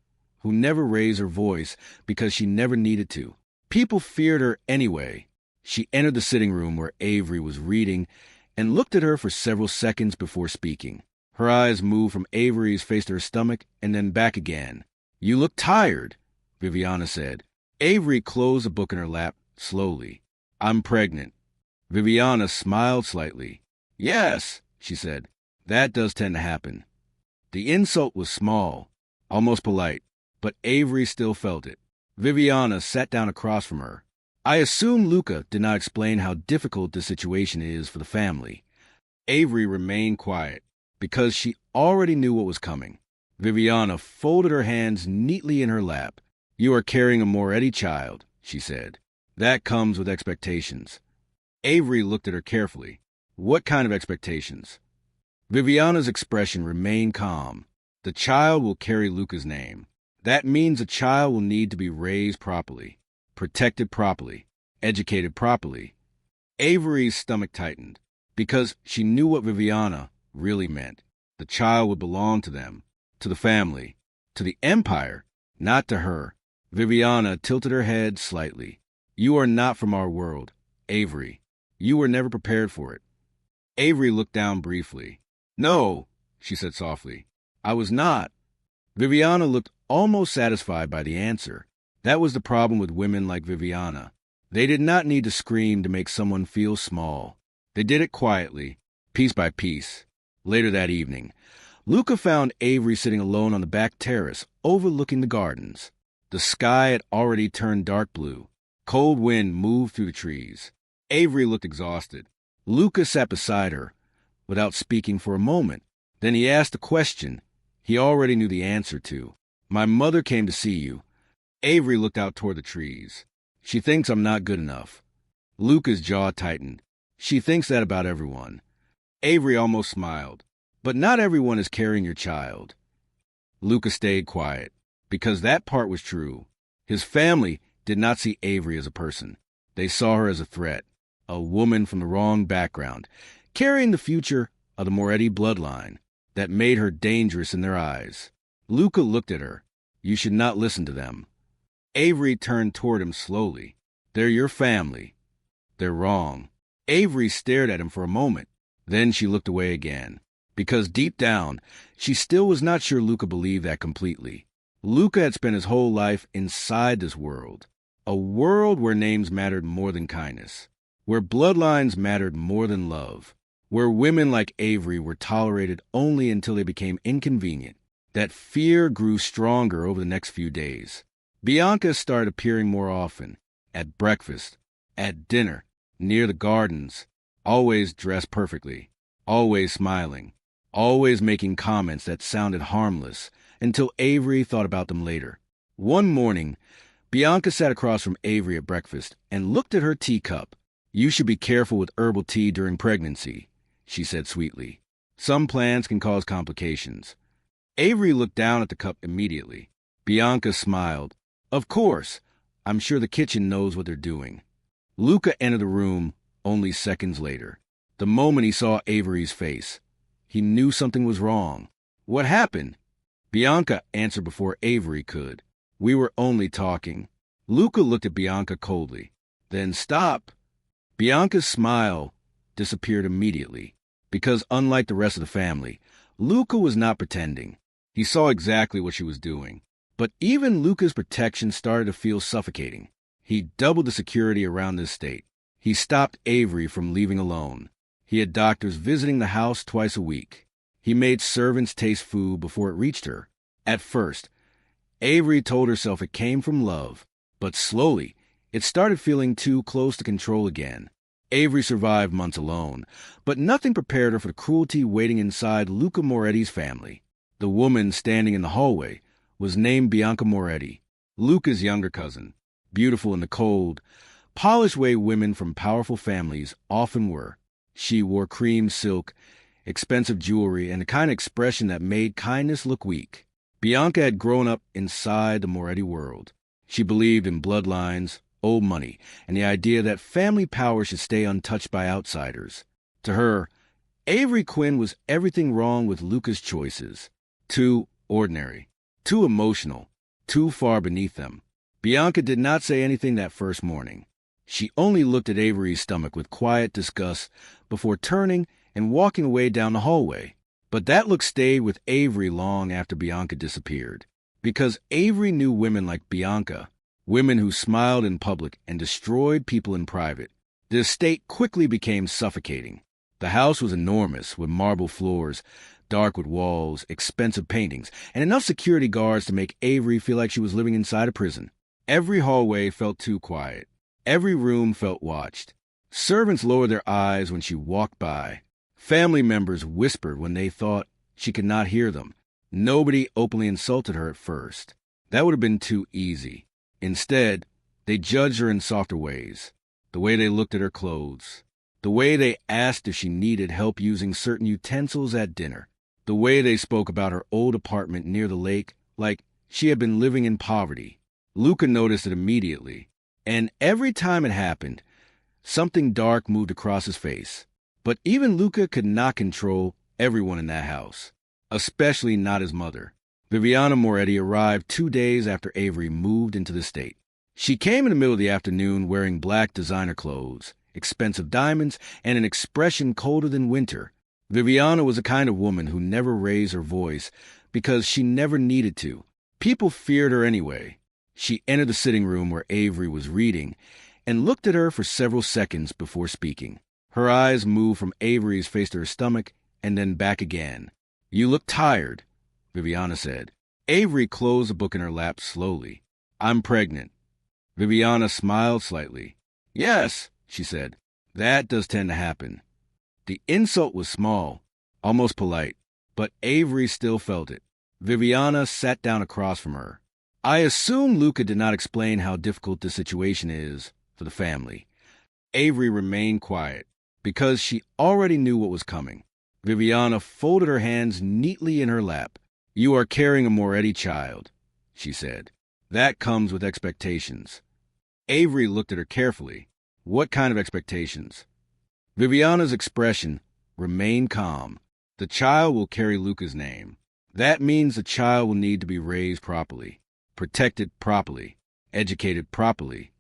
who never raised her voice because she never needed to. People feared her anyway. She entered the sitting room where Avery was reading and looked at her for several seconds before speaking. Her eyes moved from Avery's face to her stomach and then back again. "You look tired," Viviana said. Avery closed the book in her lap slowly. "I'm pregnant." Viviana smiled slightly. "Yes," she said. "That does tend to happen." The insult was small, almost polite, but Avery still felt it. Viviana sat down across from her. "I assume Luca did not explain how difficult the situation is for the family." Avery remained quiet, because she already knew what was coming. Viviana folded her hands neatly in her lap. "You are carrying a Moretti child," she said. "That comes with expectations." Avery looked at her carefully. "What kind of expectations?" Viviana's expression remained calm. "The child will carry Luca's name. That means the child will need to be raised properly, protected properly, educated properly." Avery's stomach tightened, because she knew what Viviana really meant. The child would belong to them, to the family, to the empire, not to her. Viviana tilted her head slightly. "You are not from our world, Avery. You were never prepared for it." Avery looked down briefly. "No," she said softly. "I was not." Viviana looked almost satisfied by the answer. That was the problem with women like Viviana. They did not need to scream to make someone feel small. They did it quietly, piece by piece. Later that evening, Luca found Avery sitting alone on the back terrace, overlooking the gardens. The sky had already turned dark blue. Cold wind moved through the trees. Avery looked exhausted. Luca sat beside her, without speaking for a moment. Then he asked a question he already knew the answer to. "My mother came to see you." Avery looked out toward the trees. "She thinks I'm not good enough." Luca's jaw tightened. "She thinks that about everyone." Avery almost smiled. "But not everyone is carrying your child." Luca stayed quiet, because that part was true. His family did not see Avery as a person. They saw her as a threat, a woman from the wrong background, carrying the future of the Moretti bloodline. that made her dangerous in their eyes. Luca looked at her. You should not listen to them. Avery turned toward him slowly. They're your family. They're wrong. Avery stared at him for a moment. Then she looked away again, because deep down, she still was not sure Luca believed that completely. Luca had spent his whole life inside this world, a world where names mattered more than kindness, where bloodlines mattered more than love, where women like Avery were tolerated only until they became inconvenient. That fear grew stronger over the next few days. Bianca started appearing more often, at breakfast, at dinner, near the gardens, always dressed perfectly, always smiling, always making comments that sounded harmless, until Avery thought about them later. One morning, Bianca sat across from Avery at breakfast and looked at her teacup. You should be careful with herbal tea during pregnancy, she said sweetly. Some plants can cause complications. Avery looked down at the cup immediately. Bianca smiled. Of course. I'm sure the kitchen knows what they're doing. Luca entered the room only seconds later. The moment he saw Avery's face, he knew something was wrong. What happened? Bianca answered before Avery could. We were only talking. Luca looked at Bianca coldly. Then stop. Bianca's smile disappeared immediately, because unlike the rest of the family, Luca was not pretending. He saw exactly what she was doing. But even Luca's protection started to feel suffocating. He doubled the security around this state. He stopped Avery from leaving alone. He had doctors visiting the house twice a week. He made servants taste food before it reached her. At first, Avery told herself it came from love, but slowly, it started feeling too close to control again. Avery survived months alone, but nothing prepared her for the cruelty waiting inside Luca Moretti's family. The woman standing in the hallway was named Bianca Moretti, Luca's younger cousin. Beautiful in the cold, polished way women from powerful families often were. She wore cream silk, expensive jewelry, and a kind of expression that made kindness look weak. Bianca had grown up inside the Moretti world. She believed in bloodlines, old money, and the idea that family power should stay untouched by outsiders. To her, Avery Quinn was everything wrong with Luca's choices. Too ordinary, too emotional, too far beneath them. Bianca did not say anything that first morning. She only looked at Avery's stomach with quiet disgust before turning and walking away down the hallway. But that look stayed with Avery long after Bianca disappeared. Because Avery knew women like Bianca, women who smiled in public and destroyed people in private. The estate quickly became suffocating. The house was enormous, with marble floors, dark with walls, expensive paintings, and enough security guards to make Avery feel like she was living inside a prison. Every hallway felt too quiet. Every room felt watched. Servants lowered their eyes when she walked by. Family members whispered when they thought she could not hear them. Nobody openly insulted her at first. That would have been too easy. Instead, they judged her in softer ways. The way they looked at her clothes. The way they asked if she needed help using certain utensils at dinner. The way they spoke about her old apartment near the lake, like she had been living in poverty. Luca noticed it immediately, and every time it happened, something dark moved across his face. But even Luca could not control everyone in that house, especially not his mother. Viviana Moretti arrived 2 days after Avery moved into the state. She came in the middle of the afternoon wearing black designer clothes, expensive diamonds, and an expression colder than winter. Viviana was a kind of woman who never raised her voice because she never needed to. People feared her anyway. She entered the sitting room where Avery was reading and looked at her for several seconds before speaking. Her eyes moved from Avery's face to her stomach and then back again. You look tired, Viviana said. Avery closed the book in her lap slowly. I'm pregnant. Viviana smiled slightly. Yes, she said. That does tend to happen. The insult was small, almost polite, but Avery still felt it. Viviana sat down across from her. I assume Luca did not explain how difficult the situation is for the family. Avery remained quiet, because she already knew what was coming. Viviana folded her hands neatly in her lap. You are carrying a Moretti child, she said. That comes with expectations. Avery looked at her carefully. What kind of expectations? Viviana's expression remained calm. The child will carry Luca's name. That means the child will need to be raised properly, protected properly, educated properly.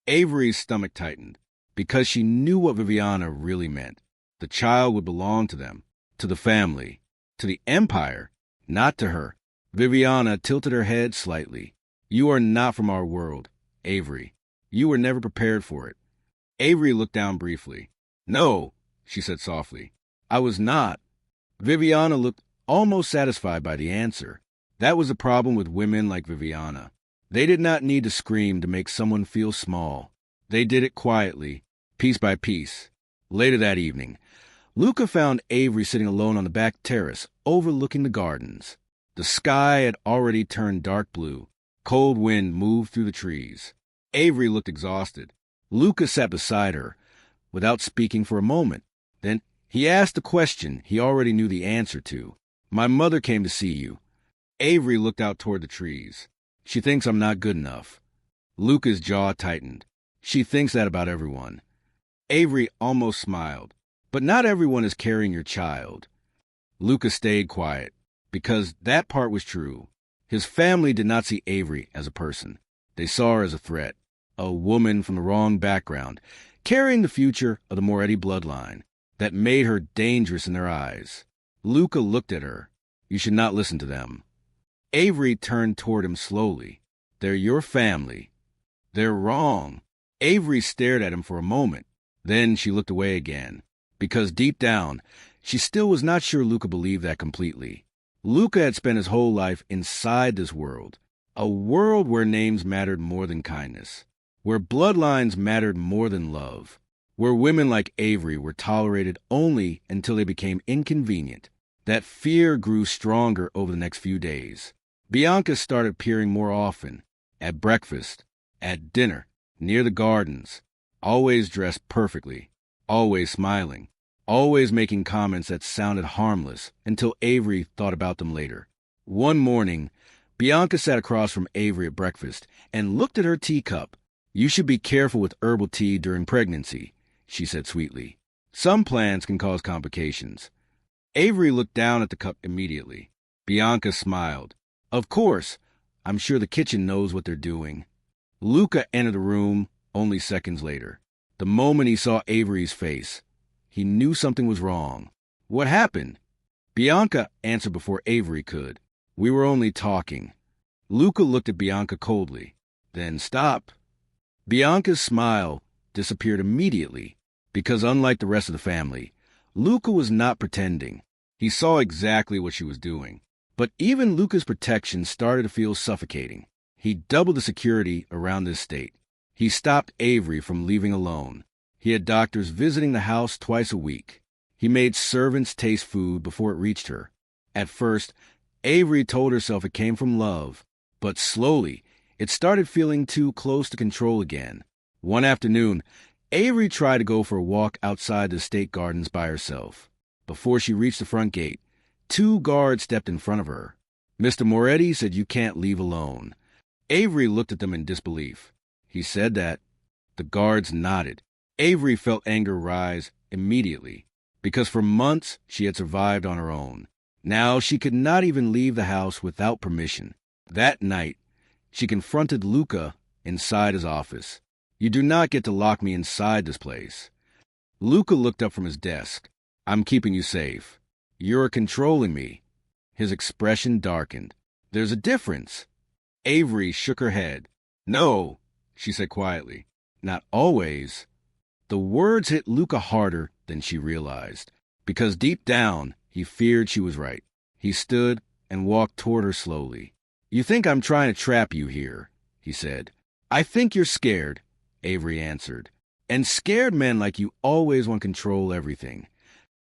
Avery's stomach tightened, because she knew what Viviana really meant. The child would belong to them, to the family, to the empire, not to her. Viviana tilted her head slightly. You are not from our world, Avery. You were never prepared for it. Avery looked down briefly. No, she said softly. I was not. Viviana looked almost satisfied by the answer. That was the problem with women like Viviana. They did not need to scream to make someone feel small. They did it quietly, piece by piece. Later that evening, Luca found Avery sitting alone on the back terrace, overlooking the gardens. The sky had already turned dark blue. Cold wind moved through the trees. Avery looked exhausted. Luca sat beside her, without speaking for a moment. Then he asked a question he already knew the answer to. My mother came to see you. Avery looked out toward the trees. She thinks I'm not good enough. Luca's jaw tightened. She thinks that about everyone. Avery almost smiled. But not everyone is carrying your child. Luca stayed quiet, because that part was true. His family did not see Avery as a person. They saw her as a threat, a woman from the wrong background, carrying the future of the Moretti bloodline. That made her dangerous in their eyes. Luca looked at her. You should not listen to them. Avery turned toward him slowly. They're your family. They're wrong. Avery stared at him for a moment. Then she looked away again, because deep down, she still was not sure Luca believed that completely. Luca had spent his whole life inside this world, a world where names mattered more than kindness, where bloodlines mattered more than love, where women like Avery were tolerated only until they became inconvenient. That fear grew stronger over the next few days. Bianca started appearing more often, at breakfast, at dinner, near the gardens, always dressed perfectly, always smiling, always making comments that sounded harmless until Avery thought about them later. One morning, Bianca sat across from Avery at breakfast and looked at her teacup. You should be careful with herbal tea during pregnancy, she said sweetly. Some plants can cause complications. Avery looked down at the cup immediately. Bianca smiled. Of course, I'm sure the kitchen knows what they're doing. Luca entered the room only seconds later. The moment he saw Avery's face, he knew something was wrong. What happened? Bianca answered before Avery could. We were only talking. Luca looked at Bianca coldly. Then stop. Bianca's smile disappeared immediately, because unlike the rest of the family, Luca was not pretending. He saw exactly what she was doing. But even Luca's protection started to feel suffocating. He doubled the security around this estate. He stopped Avery from leaving alone. He had doctors visiting the house twice a week. He made servants taste food before it reached her. At first, Avery told herself it came from love, but slowly, it started feeling too close to control again. One afternoon, Avery tried to go for a walk outside the estate gardens by herself. Before she reached the front gate, 2 guards stepped in front of her. Mr. Moretti said you can't leave alone. Avery looked at them in disbelief. He said that. The guards nodded. Avery felt anger rise immediately, because for months she had survived on her own. Now she could not even leave the house without permission. That night, she confronted Luca inside his office. You do not get to lock me inside this place. Luca looked up from his desk. I'm keeping you safe. You're controlling me. His expression darkened. There's a difference. Avery shook her head. No, she said quietly. Not always. The words hit Luca harder than she realized, because deep down, he feared she was right. He stood and walked toward her slowly. You think I'm trying to trap you here, he said. I think you're scared, Avery answered. And scared men like you always want to control everything.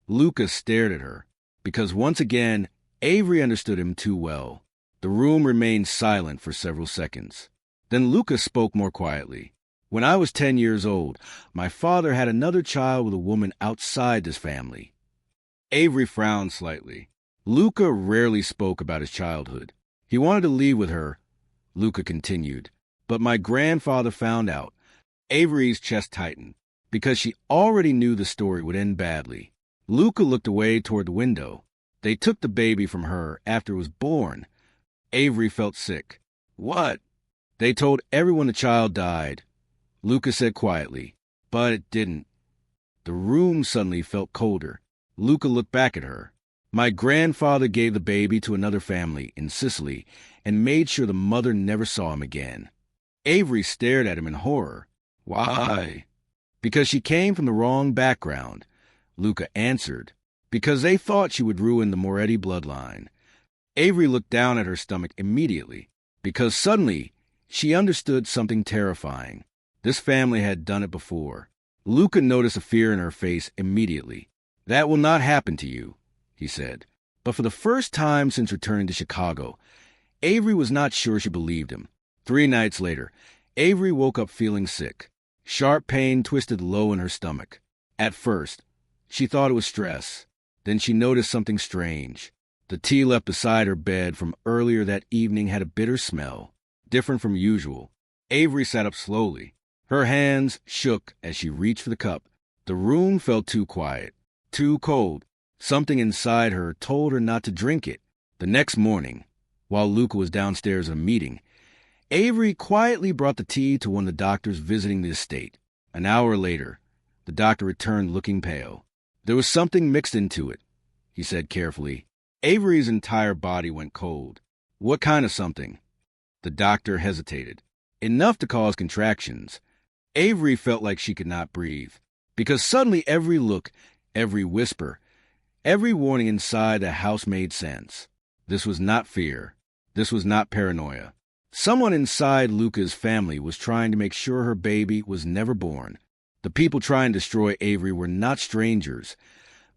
Luca stared at her, because once again, Avery understood him too well. The room remained silent for several seconds. Then Luca spoke more quietly. When I was 10 years old, my father had another child with a woman outside this family. Avery frowned slightly. Luca rarely spoke about his childhood. He wanted to leave with her, Luca continued. But my grandfather found out. Avery's chest tightened, because she already knew the story would end badly. Luca looked away toward the window. They took the baby from her after it was born. Avery felt sick. What? They told everyone the child died, Luca said quietly, but it didn't. The room suddenly felt colder. Luca looked back at her. My grandfather gave the baby to another family in Sicily and made sure the mother never saw him again. Avery stared at him in horror. Why? Because she came from the wrong background, Luca answered. Because they thought she would ruin the Moretti bloodline. Avery looked down at her stomach immediately, because suddenly she understood something terrifying. This family had done it before. Luca noticed a fear in her face immediately. That will not happen to you, he said. But for the first time since returning to Chicago, Avery was not sure she believed him. 3 nights later, Avery woke up feeling sick. Sharp pain twisted low in her stomach. At first, she thought it was stress. Then she noticed something strange. The tea left beside her bed from earlier that evening had a bitter smell, different from usual. Avery sat up slowly. Her hands shook as she reached for the cup. The room felt too quiet, too cold. Something inside her told her not to drink it. The next morning, while Luca was downstairs at a meeting, Avery quietly brought the tea to one of the doctors visiting the estate. An hour later, the doctor returned looking pale. There was something mixed into it, he said carefully. Avery's entire body went cold. What kind of something? The doctor hesitated. Enough to cause contractions. Avery felt like she could not breathe, because suddenly every look, every whisper, every warning inside the house made sense. This was not fear. This was not paranoia. Someone inside Luca's family was trying to make sure her baby was never born. The people trying to destroy Avery were not strangers.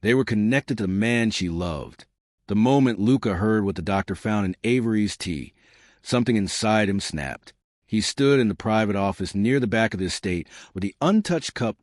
They were connected to the man she loved. The moment Luca heard what the doctor found in Avery's tea, something inside him snapped. He stood in the private office near the back of the estate with the untouched cup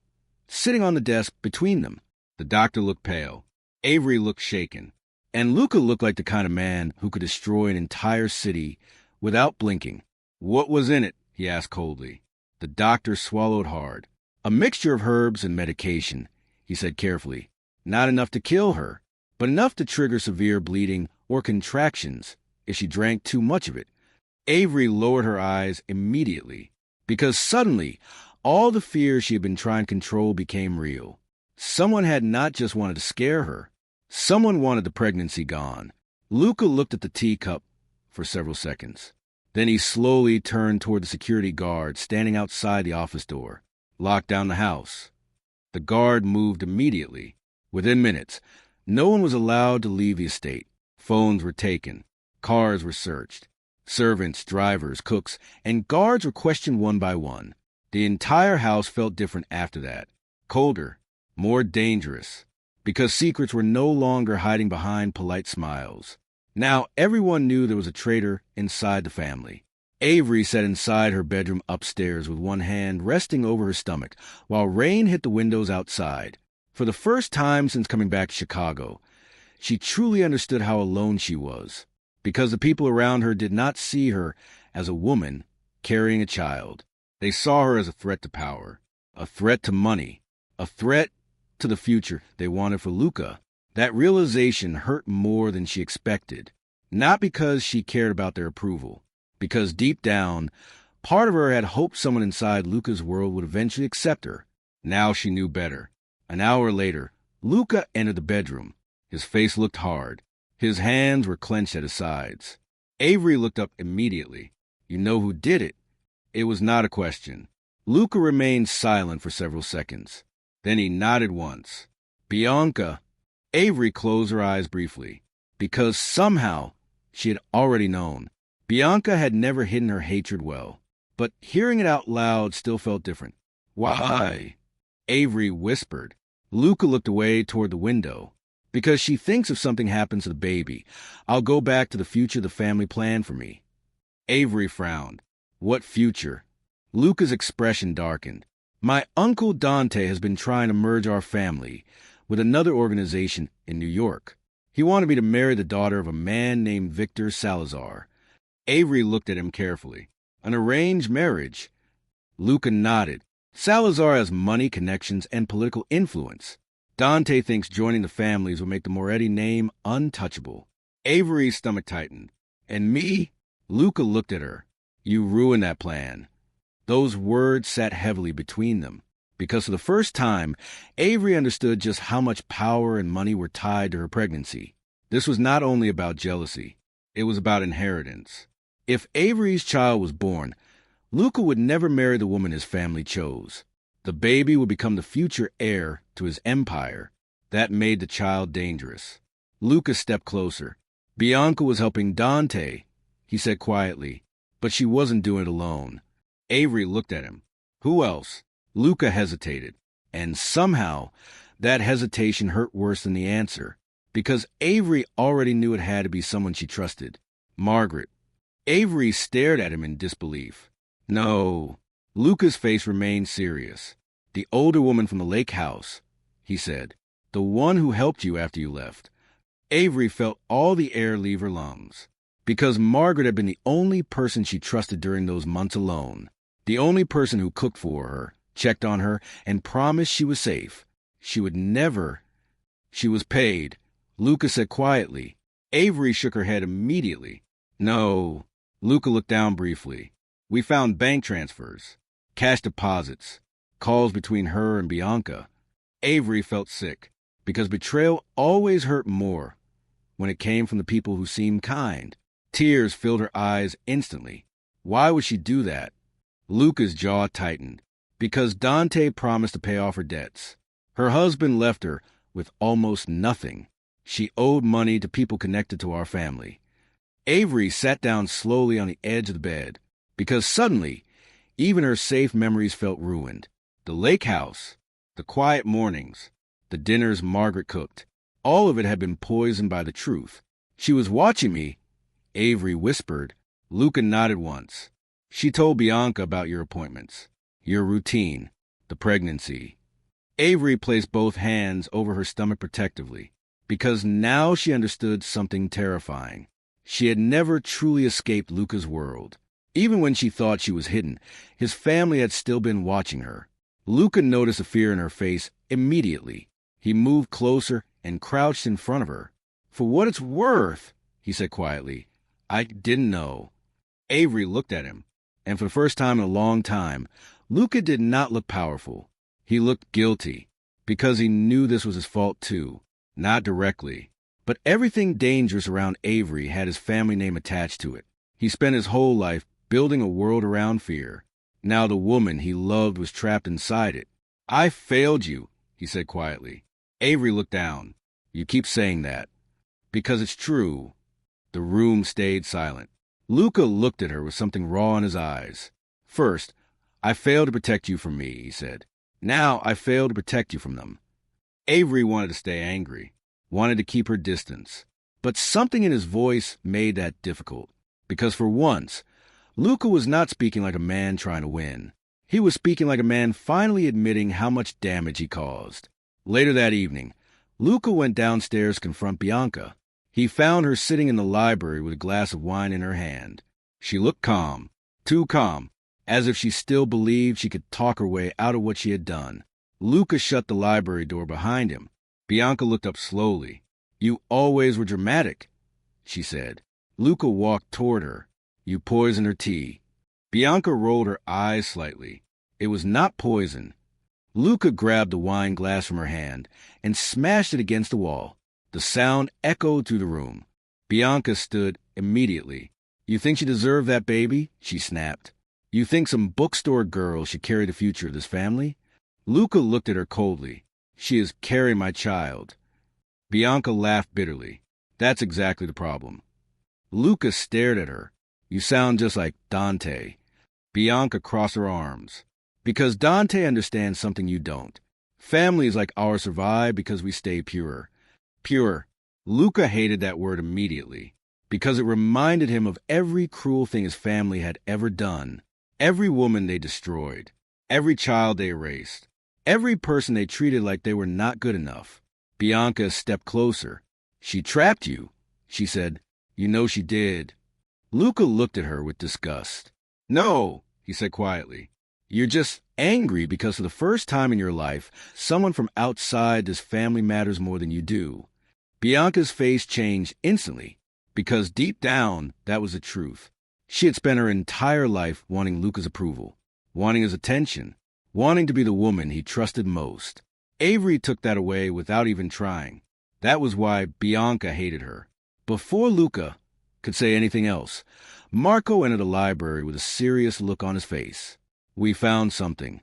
sitting on the desk between them. The doctor looked pale. Avery looked shaken. And Luca looked like the kind of man who could destroy an entire city without blinking. What was in it? He asked coldly. The doctor swallowed hard. A mixture of herbs and medication, he said carefully. Not enough to kill her, but enough to trigger severe bleeding or contractions if she drank too much of it. Avery lowered her eyes immediately, because suddenly all the fear she had been trying to control became real. Someone had not just wanted to scare her. Someone wanted the pregnancy gone. Luca looked at the teacup for several seconds. Then he slowly turned toward the security guard standing outside the office door. Lock down the house. The guard moved immediately. Within minutes, no one was allowed to leave the estate. Phones were taken. Cars were searched. Servants, drivers, cooks, and guards were questioned one by one. The entire house felt different after that. Colder, more dangerous, because secrets were no longer hiding behind polite smiles. Now everyone knew there was a traitor inside the family. Avery sat inside her bedroom upstairs with one hand resting over her stomach, while rain hit the windows outside. For the first time since coming back to Chicago, she truly understood how alone she was, because the people around her did not see her as a woman carrying a child. They saw her as a threat to power, a threat to money, a threat to the future they wanted for Luca. That realization hurt more than she expected, not because she cared about their approval, because deep down, part of her had hoped someone inside Luca's world would eventually accept her. Now she knew better. An hour later, Luca entered the bedroom. His face looked hard. His hands were clenched at his sides. Avery looked up immediately. You know who did it? It was not a question. Luca remained silent for several seconds. Then he nodded once. Bianca. Avery closed her eyes briefly, because somehow she had already known. Bianca had never hidden her hatred well, but hearing it out loud still felt different. Why? Avery whispered. Luca looked away toward the window. Because she thinks if something happens to the baby, I'll go back to the future the family planned for me. Avery frowned. What future? Luca's expression darkened. My uncle Dante has been trying to merge our family with another organization in New York. He wanted me to marry the daughter of a man named Victor Salazar. Avery looked at him carefully. An arranged marriage? Luca nodded. Salazar has money, connections, and political influence. Dante thinks joining the families will make the Moretti name untouchable. Avery's stomach tightened. And me? Luca looked at her. You ruined that plan. Those words sat heavily between them, because for the first time, Avery understood just how much power and money were tied to her pregnancy. This was not only about jealousy. It was about inheritance. If Avery's child was born, Luca would never marry the woman his family chose. The baby would become the future heir to his empire. That made the child dangerous. Luca stepped closer. Bianca was helping Dante, he said quietly, but she wasn't doing it alone. Avery looked at him. Who else? Luca hesitated, and somehow that hesitation hurt worse than the answer, because Avery already knew it had to be someone she trusted. Margaret. Avery stared at him in disbelief. No. Luca's face remained serious. The older woman from the lake house, he said. The one who helped you after you left. Avery felt all the air leave her lungs, because Margaret had been the only person she trusted during those months alone. The only person who cooked for her, checked on her, and promised she was safe. She would never. She was paid, Luca said quietly. Avery shook her head immediately. No. Luca looked down briefly. We found bank transfers, cash deposits, calls between her and Bianca. Avery felt sick, because betrayal always hurt more when it came from the people who seemed kind. Tears filled her eyes instantly. Why would she do that? Luca's jaw tightened, because Dante promised to pay off her debts. Her husband left her with almost nothing. She owed money to people connected to our family. Avery sat down slowly on the edge of the bed, because suddenly, even her safe memories felt ruined. The lake house, the quiet mornings, the dinners Margaret cooked, all of it had been poisoned by the truth. She was watching me, Avery whispered. Luca nodded once. She told Bianca about your appointments, your routine, the pregnancy. Avery placed both hands over her stomach protectively, because now she understood something terrifying. She had never truly escaped Luca's world. Even when she thought she was hidden, his family had still been watching her. Luca noticed the fear in her face immediately. He moved closer and crouched in front of her. For what it's worth, he said quietly, I didn't know. Avery looked at him, and for the first time in a long time, Luca did not look powerful. He looked guilty, because he knew this was his fault too, not directly. But everything dangerous around Avery had his family name attached to it. He spent his whole life building a world around fear. Now the woman he loved was trapped inside it. I failed you, he said quietly. Avery looked down. You keep saying that. Because it's true. The room stayed silent. Luca looked at her with something raw in his eyes. First, I failed to protect you from me, he said. Now I failed to protect you from them. Avery wanted to stay angry, wanted to keep her distance. But something in his voice made that difficult. Because for once, Luca was not speaking like a man trying to win. He was speaking like a man finally admitting how much damage he caused. Later that evening, Luca went downstairs to confront Bianca. He found her sitting in the library with a glass of wine in her hand. She looked calm, too calm, as if she still believed she could talk her way out of what she had done. Luca shut the library door behind him. Bianca looked up slowly. You always were dramatic, she said. Luca walked toward her. You poisoned her tea. Bianca rolled her eyes slightly. It was not poison. Luca grabbed the wine glass from her hand and smashed it against the wall. The sound echoed through the room. Bianca stood immediately. You think she deserved that baby? She snapped. You think some bookstore girl should carry the future of this family? Luca looked at her coldly. She is carrying my child. Bianca laughed bitterly. That's exactly the problem. Luca stared at her. You sound just like Dante. Bianca crossed her arms. Because Dante understands something you don't. Families like ours survive because we stay pure. Pure. Luca hated that word immediately, because it reminded him of every cruel thing his family had ever done. Every woman they destroyed. Every child they erased. Every person they treated like they were not good enough. Bianca stepped closer. She trapped you, she said. You know she did. Luca looked at her with disgust. No, he said quietly. You're just angry because for the first time in your life, someone from outside this family matters more than you do. Bianca's face changed instantly because deep down, that was the truth. She had spent her entire life wanting Luca's approval, wanting his attention, wanting to be the woman he trusted most. Avery took that away without even trying. That was why Bianca hated her. Before Luca could say anything else, Marco entered the library with a serious look on his face. We found something.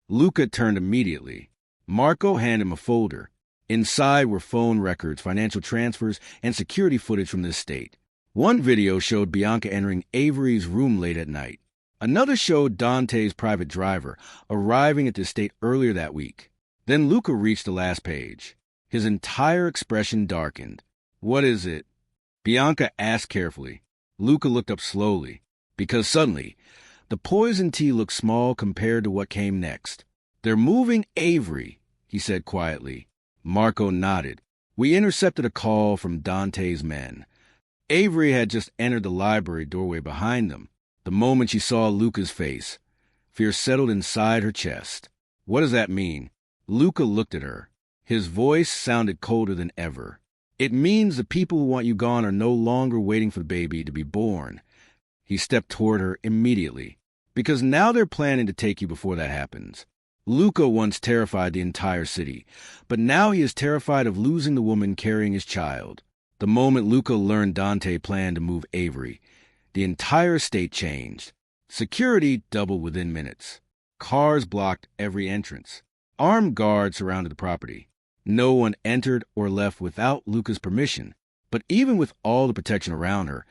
Luca turned immediately. Marco handed him a folder. Inside were phone records, financial transfers, and security footage from the estate. One video showed Bianca entering Avery's room late at night. Another showed Dante's private driver arriving at the estate earlier that week. Then Luca reached the last page. His entire expression darkened. "What is it?" Bianca asked carefully. Luca looked up slowly, because suddenly, the poison tea looked small compared to what came next. "They're moving Avery," he said quietly. Marco nodded. "We intercepted a call from Dante's men." Avery had just entered the library doorway behind them. The moment she saw Luca's face, fear settled inside her chest. "What does that mean?" Luca looked at her. His voice sounded colder than ever. "It means the people who want you gone are no longer waiting for the baby to be born." He stepped toward her immediately. "Because now they're planning to take you before that happens." Luca once terrified the entire city, but now he is terrified of losing the woman carrying his child. The moment Luca learned Dante planned to move Avery, the entire estate changed. Security doubled within minutes. Cars blocked every entrance. Armed guards surrounded the property. No one entered or left without Luca's permission. But even with all the protection around her,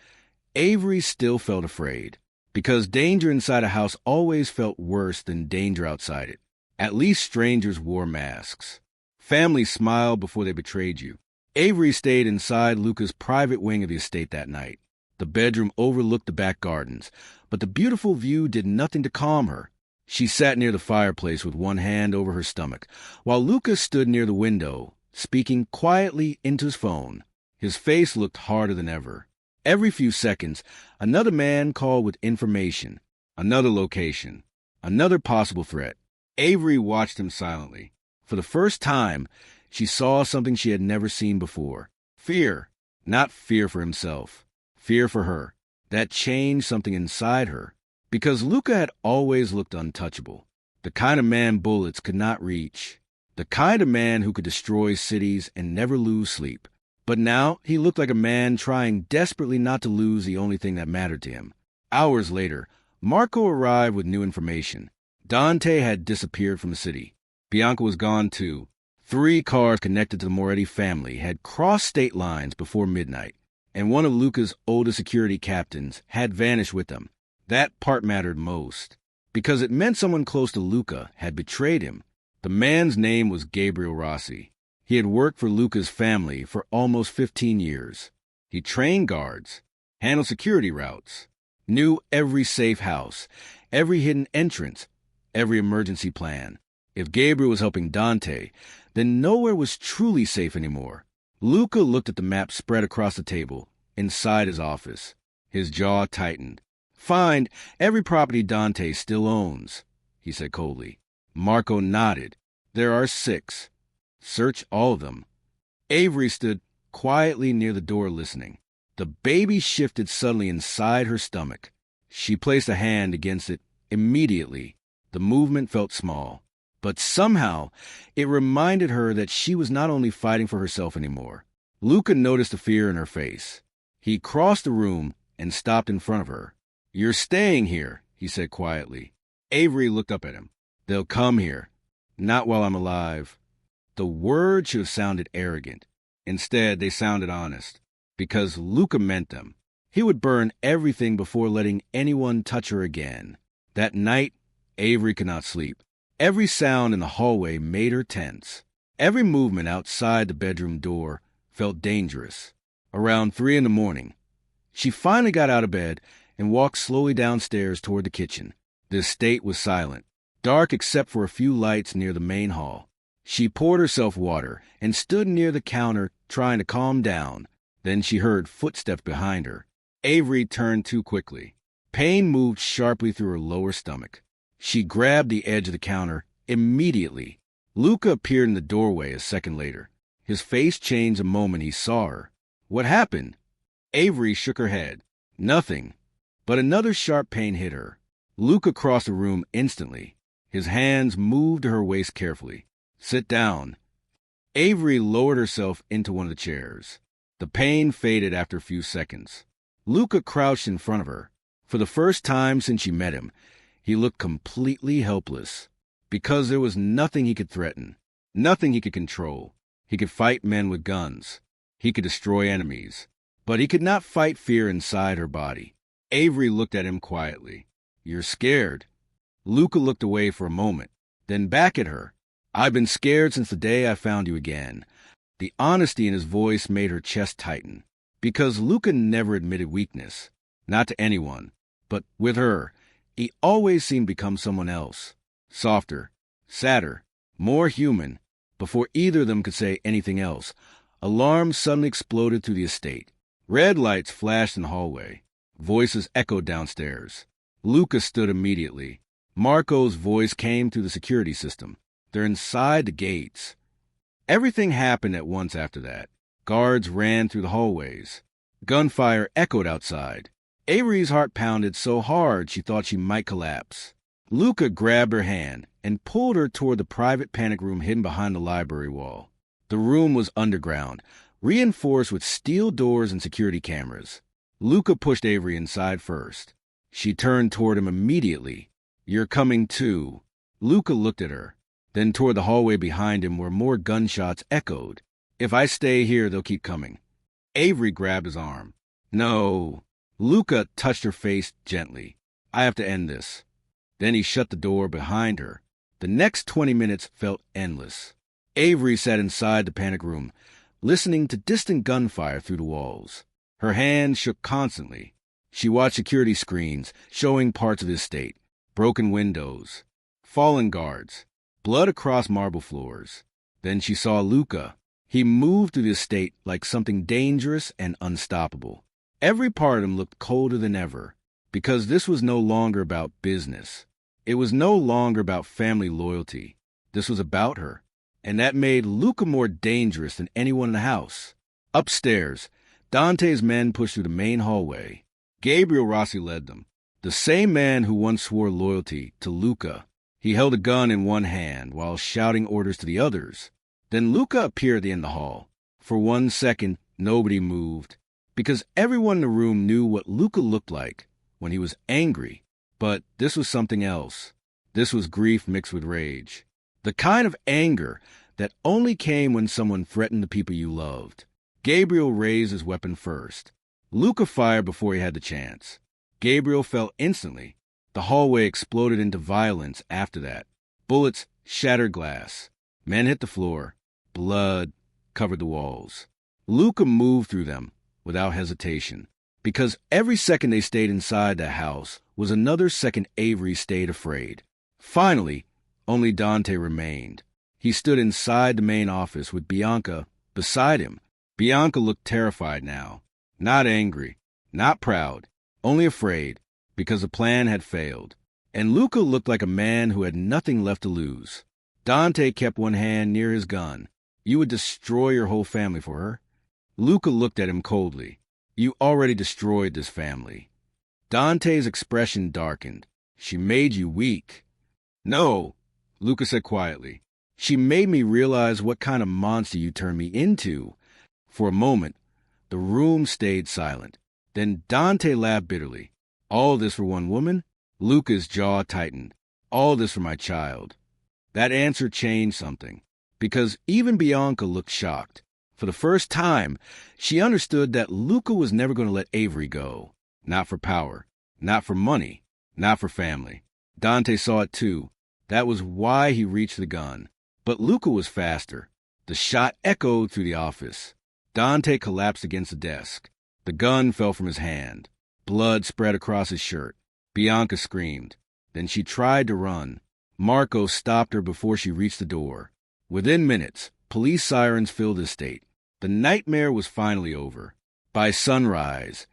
Avery still felt afraid, because danger inside a house always felt worse than danger outside it. At least strangers wore masks. Families smiled before they betrayed you. Avery stayed inside Luca's private wing of the estate that night. The bedroom overlooked the back gardens, but the beautiful view did nothing to calm her. She sat near the fireplace with one hand over her stomach, while Luca stood near the window, speaking quietly into his phone. His face looked harder than ever. Every few seconds, another man called with information, another location, another possible threat. Avery watched him silently. For the first time, she saw something she had never seen before. Fear. Not fear for himself. Fear for her. That changed something inside her. Because Luca had always looked untouchable. The kind of man bullets could not reach. The kind of man who could destroy cities and never lose sleep. But now he looked like a man trying desperately not to lose the only thing that mattered to him. Hours later, Marco arrived with new information. Dante had disappeared from the city. Bianca was gone too. 3 cars connected to the Moretti family had crossed state lines before midnight, and one of Luca's oldest security captains had vanished with them. That part mattered most, because it meant someone close to Luca had betrayed him. The man's name was Gabriel Rossi. He had worked for Luca's family for almost 15 years. He trained guards, handled security routes, knew every safe house, every hidden entrance, every emergency plan. If Gabriel was helping Dante, then nowhere was truly safe anymore. Luca looked at the map spread across the table, inside his office. His jaw tightened. "Find every property Dante still owns," he said coldly. Marco nodded. "There are 6. Search all of them." Avery stood quietly near the door listening. The baby shifted suddenly inside her stomach. She placed a hand against it immediately. The movement felt small, but somehow it reminded her that she was not only fighting for herself anymore. Luca noticed the fear in her face. He crossed the room and stopped in front of her. "You're staying here," he said quietly. Avery looked up at him. "They'll come here. Not while I'm alive." The words should have sounded arrogant. Instead, they sounded honest, because Luca meant them. He would burn everything before letting anyone touch her again. That night, Avery could not sleep. Every sound in the hallway made her tense. Every movement outside the bedroom door felt dangerous. Around 3 a.m, she finally got out of bed and walked slowly downstairs toward the kitchen. The estate was silent, dark except for a few lights near the main hall. She poured herself water and stood near the counter trying to calm down. Then she heard footsteps behind her. Avery turned too quickly. Pain moved sharply through her lower stomach. She grabbed the edge of the counter immediately. Luca appeared in the doorway a second later. His face changed the moment he saw her. What happened? Avery shook her head. Nothing. But another sharp pain hit her. Luca crossed the room instantly. His hands moved to her waist carefully. Sit down. Avery lowered herself into one of the chairs. The pain faded after a few seconds. Luca crouched in front of her. For the first time since she met him, he looked completely helpless. Because there was nothing he could threaten. Nothing he could control. He could fight men with guns. He could destroy enemies. But he could not fight fear inside her body. Avery looked at him quietly. You're scared. Luca looked away for a moment, then back at her. I've been scared since the day I found you again. The honesty in his voice made her chest tighten. Because Luca never admitted weakness. Not to anyone. But with her, he always seemed to become someone else. Softer, sadder, more human. Before either of them could say anything else, alarms suddenly exploded through the estate. Red lights flashed in the hallway. Voices echoed downstairs. Luca stood immediately. Marco's voice came through the security system. They're inside the gates. Everything happened at once after that. Guards ran through the hallways. Gunfire echoed outside. Avery's heart pounded so hard she thought she might collapse. Luca grabbed her hand and pulled her toward the private panic room hidden behind the library wall. The room was underground, reinforced with steel doors and security cameras. Luca pushed Avery inside first. She turned toward him immediately. You're coming too. Luca looked at her, then toward the hallway behind him where more gunshots echoed. If I stay here, they'll keep coming. Avery grabbed his arm. No. Luca touched her face gently. I have to end this. Then he shut the door behind her. The next 20 minutes felt endless. Avery sat inside the panic room, listening to distant gunfire through the walls. Her hands shook constantly. She watched security screens showing parts of the estate, broken windows, fallen guards, blood across marble floors. Then she saw Luca. He moved through the estate like something dangerous and unstoppable. Every part of him looked colder than ever, because this was no longer about business. It was no longer about family loyalty. This was about her, and that made Luca more dangerous than anyone in the house. Upstairs, Dante's men pushed through the main hallway. Gabriel Rossi led them, the same man who once swore loyalty to Luca. He held a gun in one hand while shouting orders to the others. Then Luca appeared in the hall. For 1 second, nobody moved, because everyone in the room knew what Luca looked like when he was angry. But this was something else. This was grief mixed with rage. The kind of anger that only came when someone threatened the people you loved. Gabriel raised his weapon first. Luca fired before he had the chance. Gabriel fell instantly. The hallway exploded into violence after that. Bullets shattered glass. Men hit the floor. Blood covered the walls. Luca moved through them without hesitation, because every second they stayed inside the house was another second Avery stayed afraid. Finally, only Dante remained. He stood inside the main office with Bianca beside him. Bianca looked terrified now. Not angry, not proud, only afraid, because the plan had failed. And Luca looked like a man who had nothing left to lose. Dante kept one hand near his gun. You would destroy your whole family for her? Luca looked at him coldly. You already destroyed this family. Dante's expression darkened. She made you weak. No, Luca said quietly. She made me realize what kind of monster you turned me into. For a moment, the room stayed silent. Then Dante laughed bitterly. All this for one woman? Luca's jaw tightened. All this for my child. That answer changed something, because even Bianca looked shocked. For the first time, she understood that Luca was never going to let Avery go. Not for power, not for money, not for family. Dante saw it too. That was why he reached the gun. But Luca was faster. The shot echoed through the office. Dante collapsed against the desk. The gun fell from his hand. Blood spread across his shirt. Bianca screamed. Then she tried to run. Marco stopped her before she reached the door. Within minutes, police sirens filled the estate. The nightmare was finally over. By sunrise,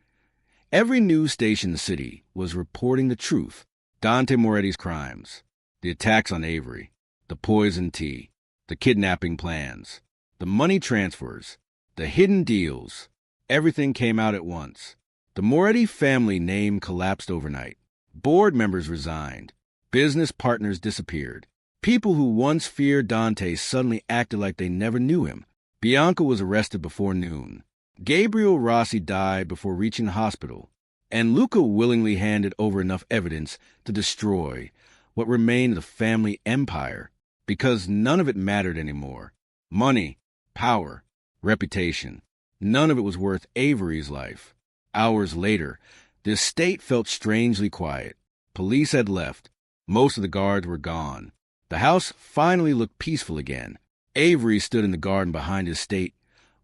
every news station in the city was reporting the truth. Dante Moretti's crimes, the attacks on Avery, the poisoned tea, the kidnapping plans, the money transfers, the hidden deals. Everything came out at once. The Moretti family name collapsed overnight. Board members resigned. Business partners disappeared. People who once feared Dante suddenly acted like they never knew him. Bianca was arrested before noon. Gabriel Rossi died before reaching the hospital. And Luca willingly handed over enough evidence to destroy what remained of the family empire, because none of it mattered anymore. Money, power, reputation. None of it was worth Avery's life. Hours later, the estate felt strangely quiet. Police had left. Most of the guards were gone. The house finally looked peaceful again. Avery stood in the garden behind his estate,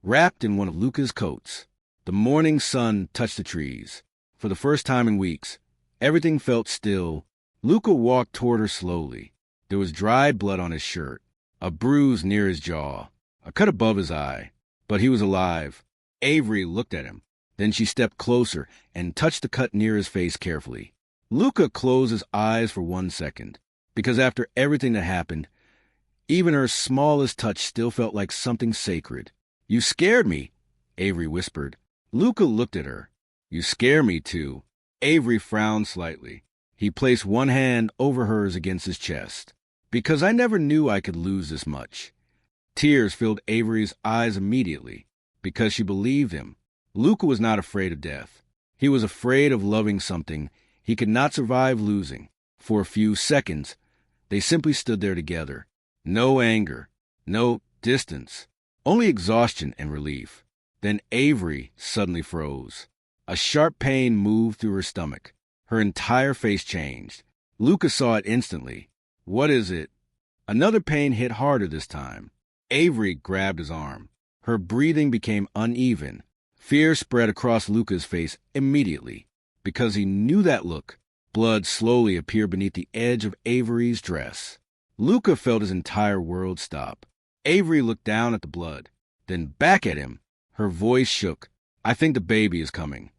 wrapped in one of Luca's coats. The morning sun touched the trees. For the first time in weeks, everything felt still. Luca walked toward her slowly. There was dried blood on his shirt, a bruise near his jaw, a cut above his eye. But he was alive. Avery looked at him. Then she stepped closer and touched the cut near his face carefully. Luca closed his eyes for 1 second, because after everything that happened, even her smallest touch still felt like something sacred. "You scared me," Avery whispered. Luca looked at her. "You scare me, too." Avery frowned slightly. He placed one hand over hers against his chest. "Because I never knew I could lose this much." Tears filled Avery's eyes immediately, because she believed him. Luca was not afraid of death. He was afraid of loving something he could not survive losing. For a few seconds, they simply stood there together. No anger, no distance, only exhaustion and relief. Then Avery suddenly froze. A sharp pain moved through her stomach. Her entire face changed. Luca saw it instantly. "What is it?" Another pain hit harder this time. Avery grabbed his arm. Her breathing became uneven. Fear spread across Luca's face immediately, because he knew that look. Blood slowly appeared beneath the edge of Avery's dress. Luca felt his entire world stop. Avery looked down at the blood, then back at him. Her voice shook. "I think the baby is coming."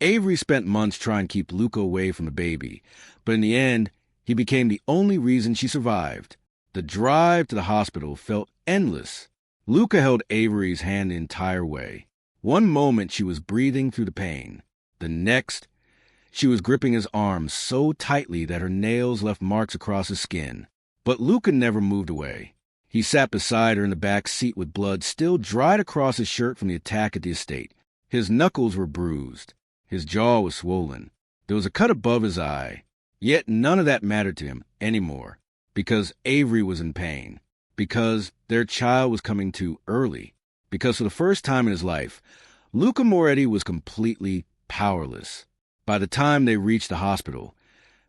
Avery spent months trying to keep Luca away from the baby, but in the end, he became the only reason she survived. The drive to the hospital felt endless. Luca held Avery's hand the entire way. One moment she was breathing through the pain. The next, she was gripping his arm so tightly that her nails left marks across his skin. But Luca never moved away. He sat beside her in the back seat with blood still dried across his shirt from the attack at the estate. His knuckles were bruised. His jaw was swollen. There was a cut above his eye. Yet none of that mattered to him anymore, because Avery was in pain, because their child was coming too early, because for the first time in his life, Luca Moretti was completely powerless. By the time they reached the hospital,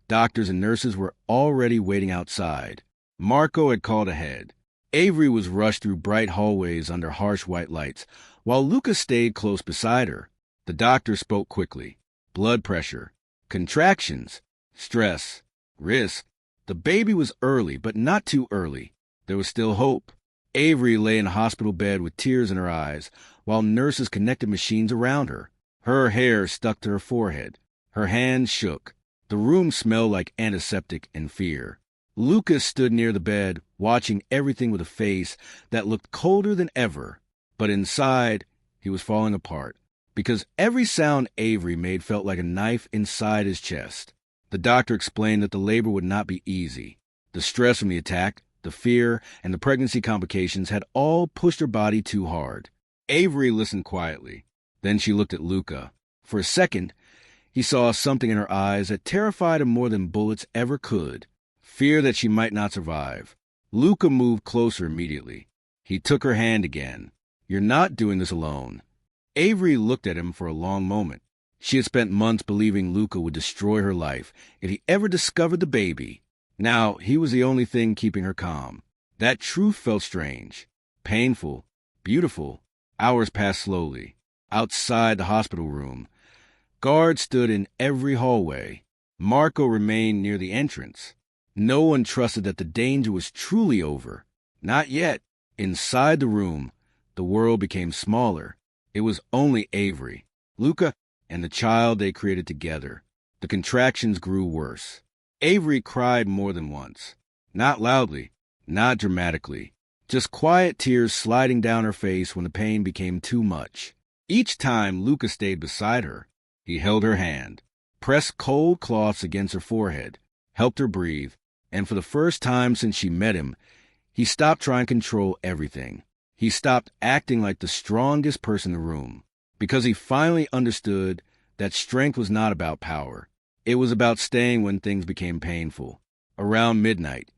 doctors and nurses were already waiting outside. Marco had called ahead. Avery was rushed through bright hallways under harsh white lights, while Luca stayed close beside her. The doctor spoke quickly. Blood pressure, contractions, stress, risk. The baby was early, but not too early. There was still hope. Avery lay in a hospital bed with tears in her eyes, while nurses connected machines around her. Her hair stuck to her forehead. Her hands shook. The room smelled like antiseptic and fear. Lucas stood near the bed, watching everything with a face that looked colder than ever. But inside, he was falling apart, because every sound Avery made felt like a knife inside his chest. The doctor explained that the labor would not be easy. The stress from the attack, the fear, and the pregnancy complications had all pushed her body too hard. Avery listened quietly. Then she looked at Luca. For a second, he saw something in her eyes that terrified him more than bullets ever could. Fear that she might not survive. Luca moved closer immediately. He took her hand again. "You're not doing this alone." Avery looked at him for a long moment. She had spent months believing Luca would destroy her life if he ever discovered the baby. Now he was the only thing keeping her calm. That truth felt strange, painful, beautiful. Hours passed slowly. Outside the hospital room, guards stood in every hallway. Marco remained near the entrance. No one trusted that the danger was truly over. Not yet. Inside the room, the world became smaller. It was only Avery, Luca, and the child they created together. The contractions grew worse. Avery cried more than once. Not loudly, not dramatically. Just quiet tears sliding down her face when the pain became too much. Each time Luca stayed beside her, he held her hand, pressed cold cloths against her forehead, helped her breathe, and for the first time since she met him, he stopped trying to control everything. He stopped acting like the strongest person in the room, because he finally understood that strength was not about power. It was about staying when things became painful. Around midnight,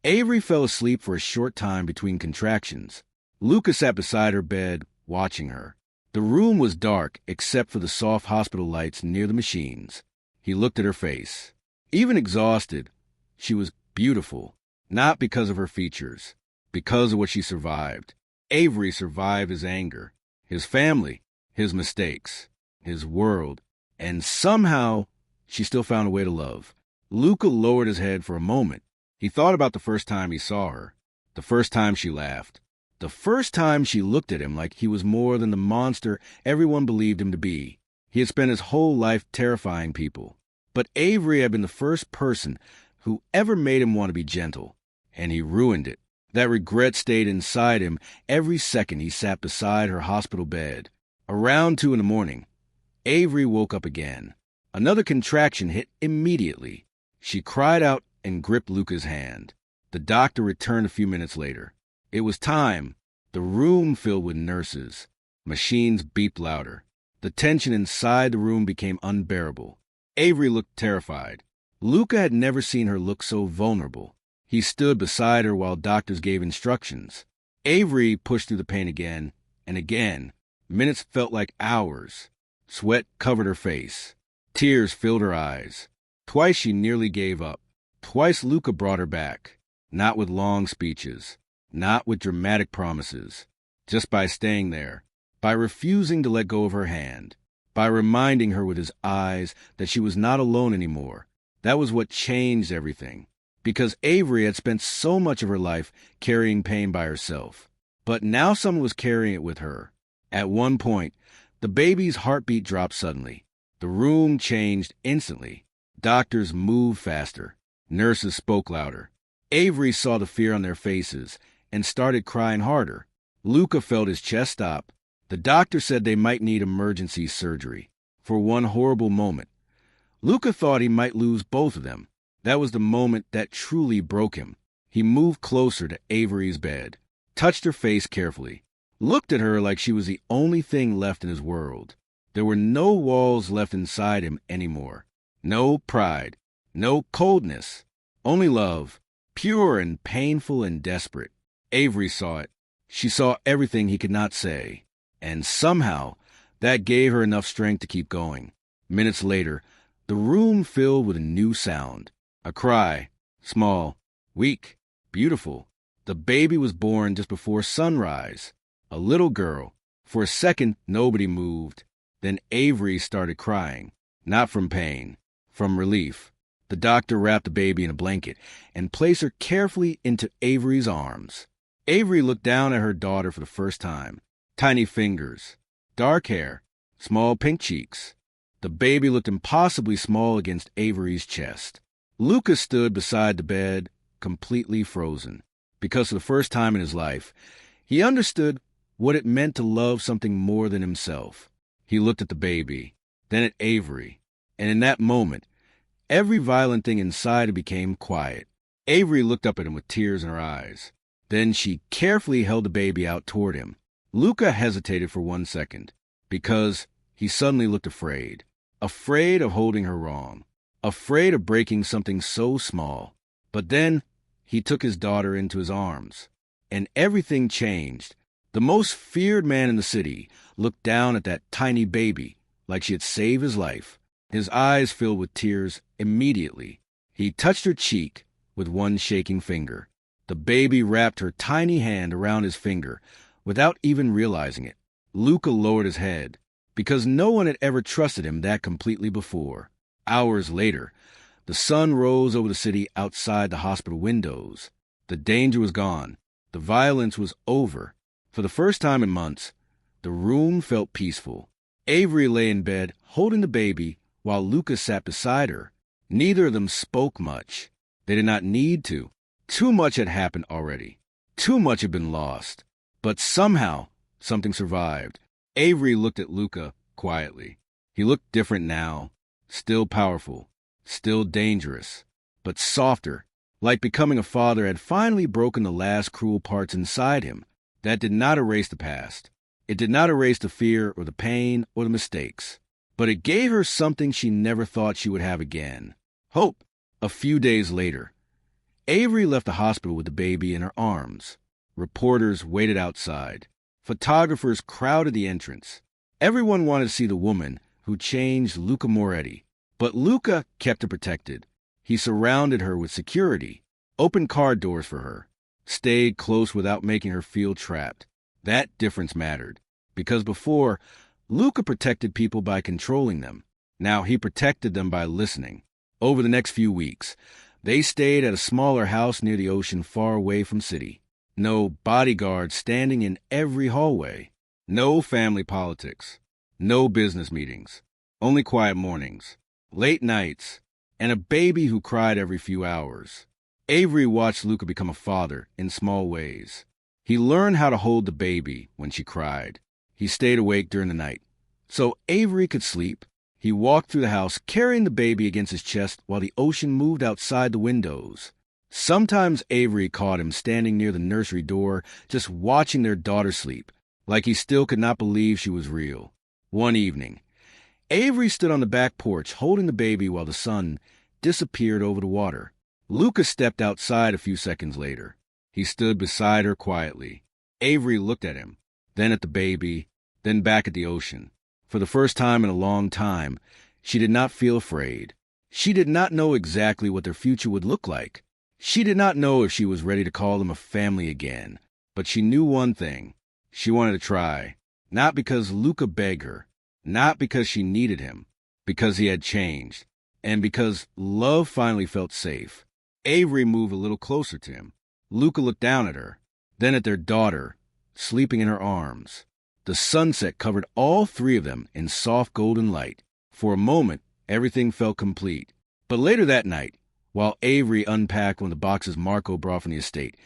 Avery fell asleep for a short time between contractions. Luca sat beside her bed, watching her. The room was dark except for the soft hospital lights near the machines. He looked at her face. Even exhausted, she was beautiful, not because of her features, because of what she survived. Avery survived his anger, his family, his mistakes, his world, and somehow she still found a way to love. Luca lowered his head for a moment. He thought about the first time he saw her, the first time she laughed, the first time she looked at him like he was more than the monster everyone believed him to be. He had spent his whole life terrifying people, but Avery had been the first person who ever made him want to be gentle, and he ruined it. That regret stayed inside him every second he sat beside her hospital bed. Around 2 a.m, Avery woke up again. Another contraction hit immediately. She cried out and gripped Luca's hand. The doctor returned a few minutes later. It was time. The room filled with nurses. Machines beeped louder. The tension inside the room became unbearable. Avery looked terrified. Luca had never seen her look so vulnerable. He stood beside her while doctors gave instructions. Avery pushed through the pain again and again. Minutes felt like hours. Sweat covered her face. Tears filled her eyes. Twice she nearly gave up. Twice Luca brought her back. Not with long speeches. Not with dramatic promises. Just by staying there. By refusing to let go of her hand. By reminding her with his eyes that she was not alone anymore. That was what changed everything. Because Avery had spent so much of her life carrying pain by herself. But now someone was carrying it with her. At one point, the baby's heartbeat dropped suddenly. The room changed instantly. Doctors moved faster. Nurses spoke louder. Avery saw the fear on their faces and started crying harder. Luca felt his chest stop. The doctor said they might need emergency surgery. For one horrible moment, Luca thought he might lose both of them. That was the moment that truly broke him. He moved closer to Avery's bed, touched her face carefully, looked at her like she was the only thing left in his world. There were no walls left inside him anymore. No pride, no coldness, only love, pure and painful and desperate. Avery saw it. She saw everything he could not say. And somehow, that gave her enough strength to keep going. Minutes later, the room filled with a new sound. A cry, small, weak, beautiful. The baby was born just before sunrise. A little girl. For a second, nobody moved. Then Avery started crying. Not from pain, from relief. The doctor wrapped the baby in a blanket and placed her carefully into Avery's arms. Avery looked down at her daughter for the first time. Tiny fingers, dark hair, small pink cheeks. The baby looked impossibly small against Avery's chest. Luca stood beside the bed, completely frozen. Because for the first time in his life, he understood what it meant to love something more than himself. He looked at the baby, then at Avery, and in that moment, every violent thing inside him became quiet. Avery looked up at him with tears in her eyes. Then she carefully held the baby out toward him. Luca hesitated for 1 second, because he suddenly looked afraid. Afraid of holding her wrong. Afraid of breaking something so small. But then he took his daughter into his arms, and everything changed. The most feared man in the city looked down at that tiny baby like she had saved his life. His eyes filled with tears immediately. He touched her cheek with one shaking finger. The baby wrapped her tiny hand around his finger without even realizing it. Luca lowered his head, because no one had ever trusted him that completely before. Hours later, the sun rose over the city outside the hospital windows. The danger was gone. The violence was over. For the first time in months, the room felt peaceful. Avery lay in bed, holding the baby, while Luca sat beside her. Neither of them spoke much. They did not need to. Too much had happened already. Too much had been lost. But somehow, something survived. Avery looked at Luca quietly. He looked different now. Still powerful. Still dangerous. But softer. Like becoming a father had finally broken the last cruel parts inside him. That did not erase the past. It did not erase the fear or the pain or the mistakes. But it gave her something she never thought she would have again. Hope. A few days later, Avery left the hospital with the baby in her arms. Reporters waited outside. Photographers crowded the entrance. Everyone wanted to see the woman who changed Luca Moretti. But Luca kept her protected. He surrounded her with security, opened car doors for her, stayed close without making her feel trapped. That difference mattered. Because before, Luca protected people by controlling them. Now he protected them by listening. Over the next few weeks, they stayed at a smaller house near the ocean far away from city. No bodyguards standing in every hallway. No family politics. No business meetings. Only quiet mornings. Late nights. And a baby who cried every few hours. Avery watched Luca become a father in small ways. He learned how to hold the baby when she cried. He stayed awake during the night, so Avery could sleep. He walked through the house carrying the baby against his chest while the ocean moved outside the windows. Sometimes Avery caught him standing near the nursery door, just watching their daughter sleep, like he still could not believe she was real. One evening, Avery stood on the back porch holding the baby while the sun disappeared over the water. Luca stepped outside a few seconds later. He stood beside her quietly. Avery looked at him, then at the baby, then back at the ocean. For the first time in a long time, she did not feel afraid. She did not know exactly what their future would look like. She did not know if she was ready to call them a family again. But she knew one thing. She wanted to try. Not because Luca begged her. Not because she needed him. Because he had changed. And because love finally felt safe. Avery moved a little closer to him. Luca looked down at her. Then at their daughter, sleeping in her arms. The sunset covered all three of them in soft golden light. For a moment, everything felt complete. But later that night, while Avery unpacked one of the boxes Marco brought from the estate,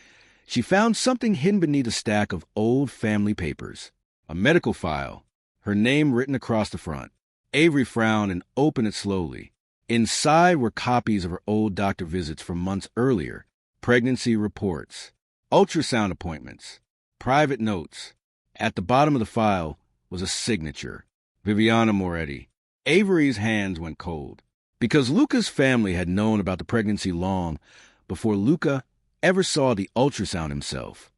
she found something hidden beneath a stack of old family papers. A medical file, her name written across the front. Avery frowned and opened it slowly. Inside were copies of her old doctor visits from months earlier, pregnancy reports, ultrasound appointments, private notes. At the bottom of the file was a signature, Viviana Moretti. Avery's hands went cold, because Luca's family had known about the pregnancy long before Luca ever saw the ultrasound himself.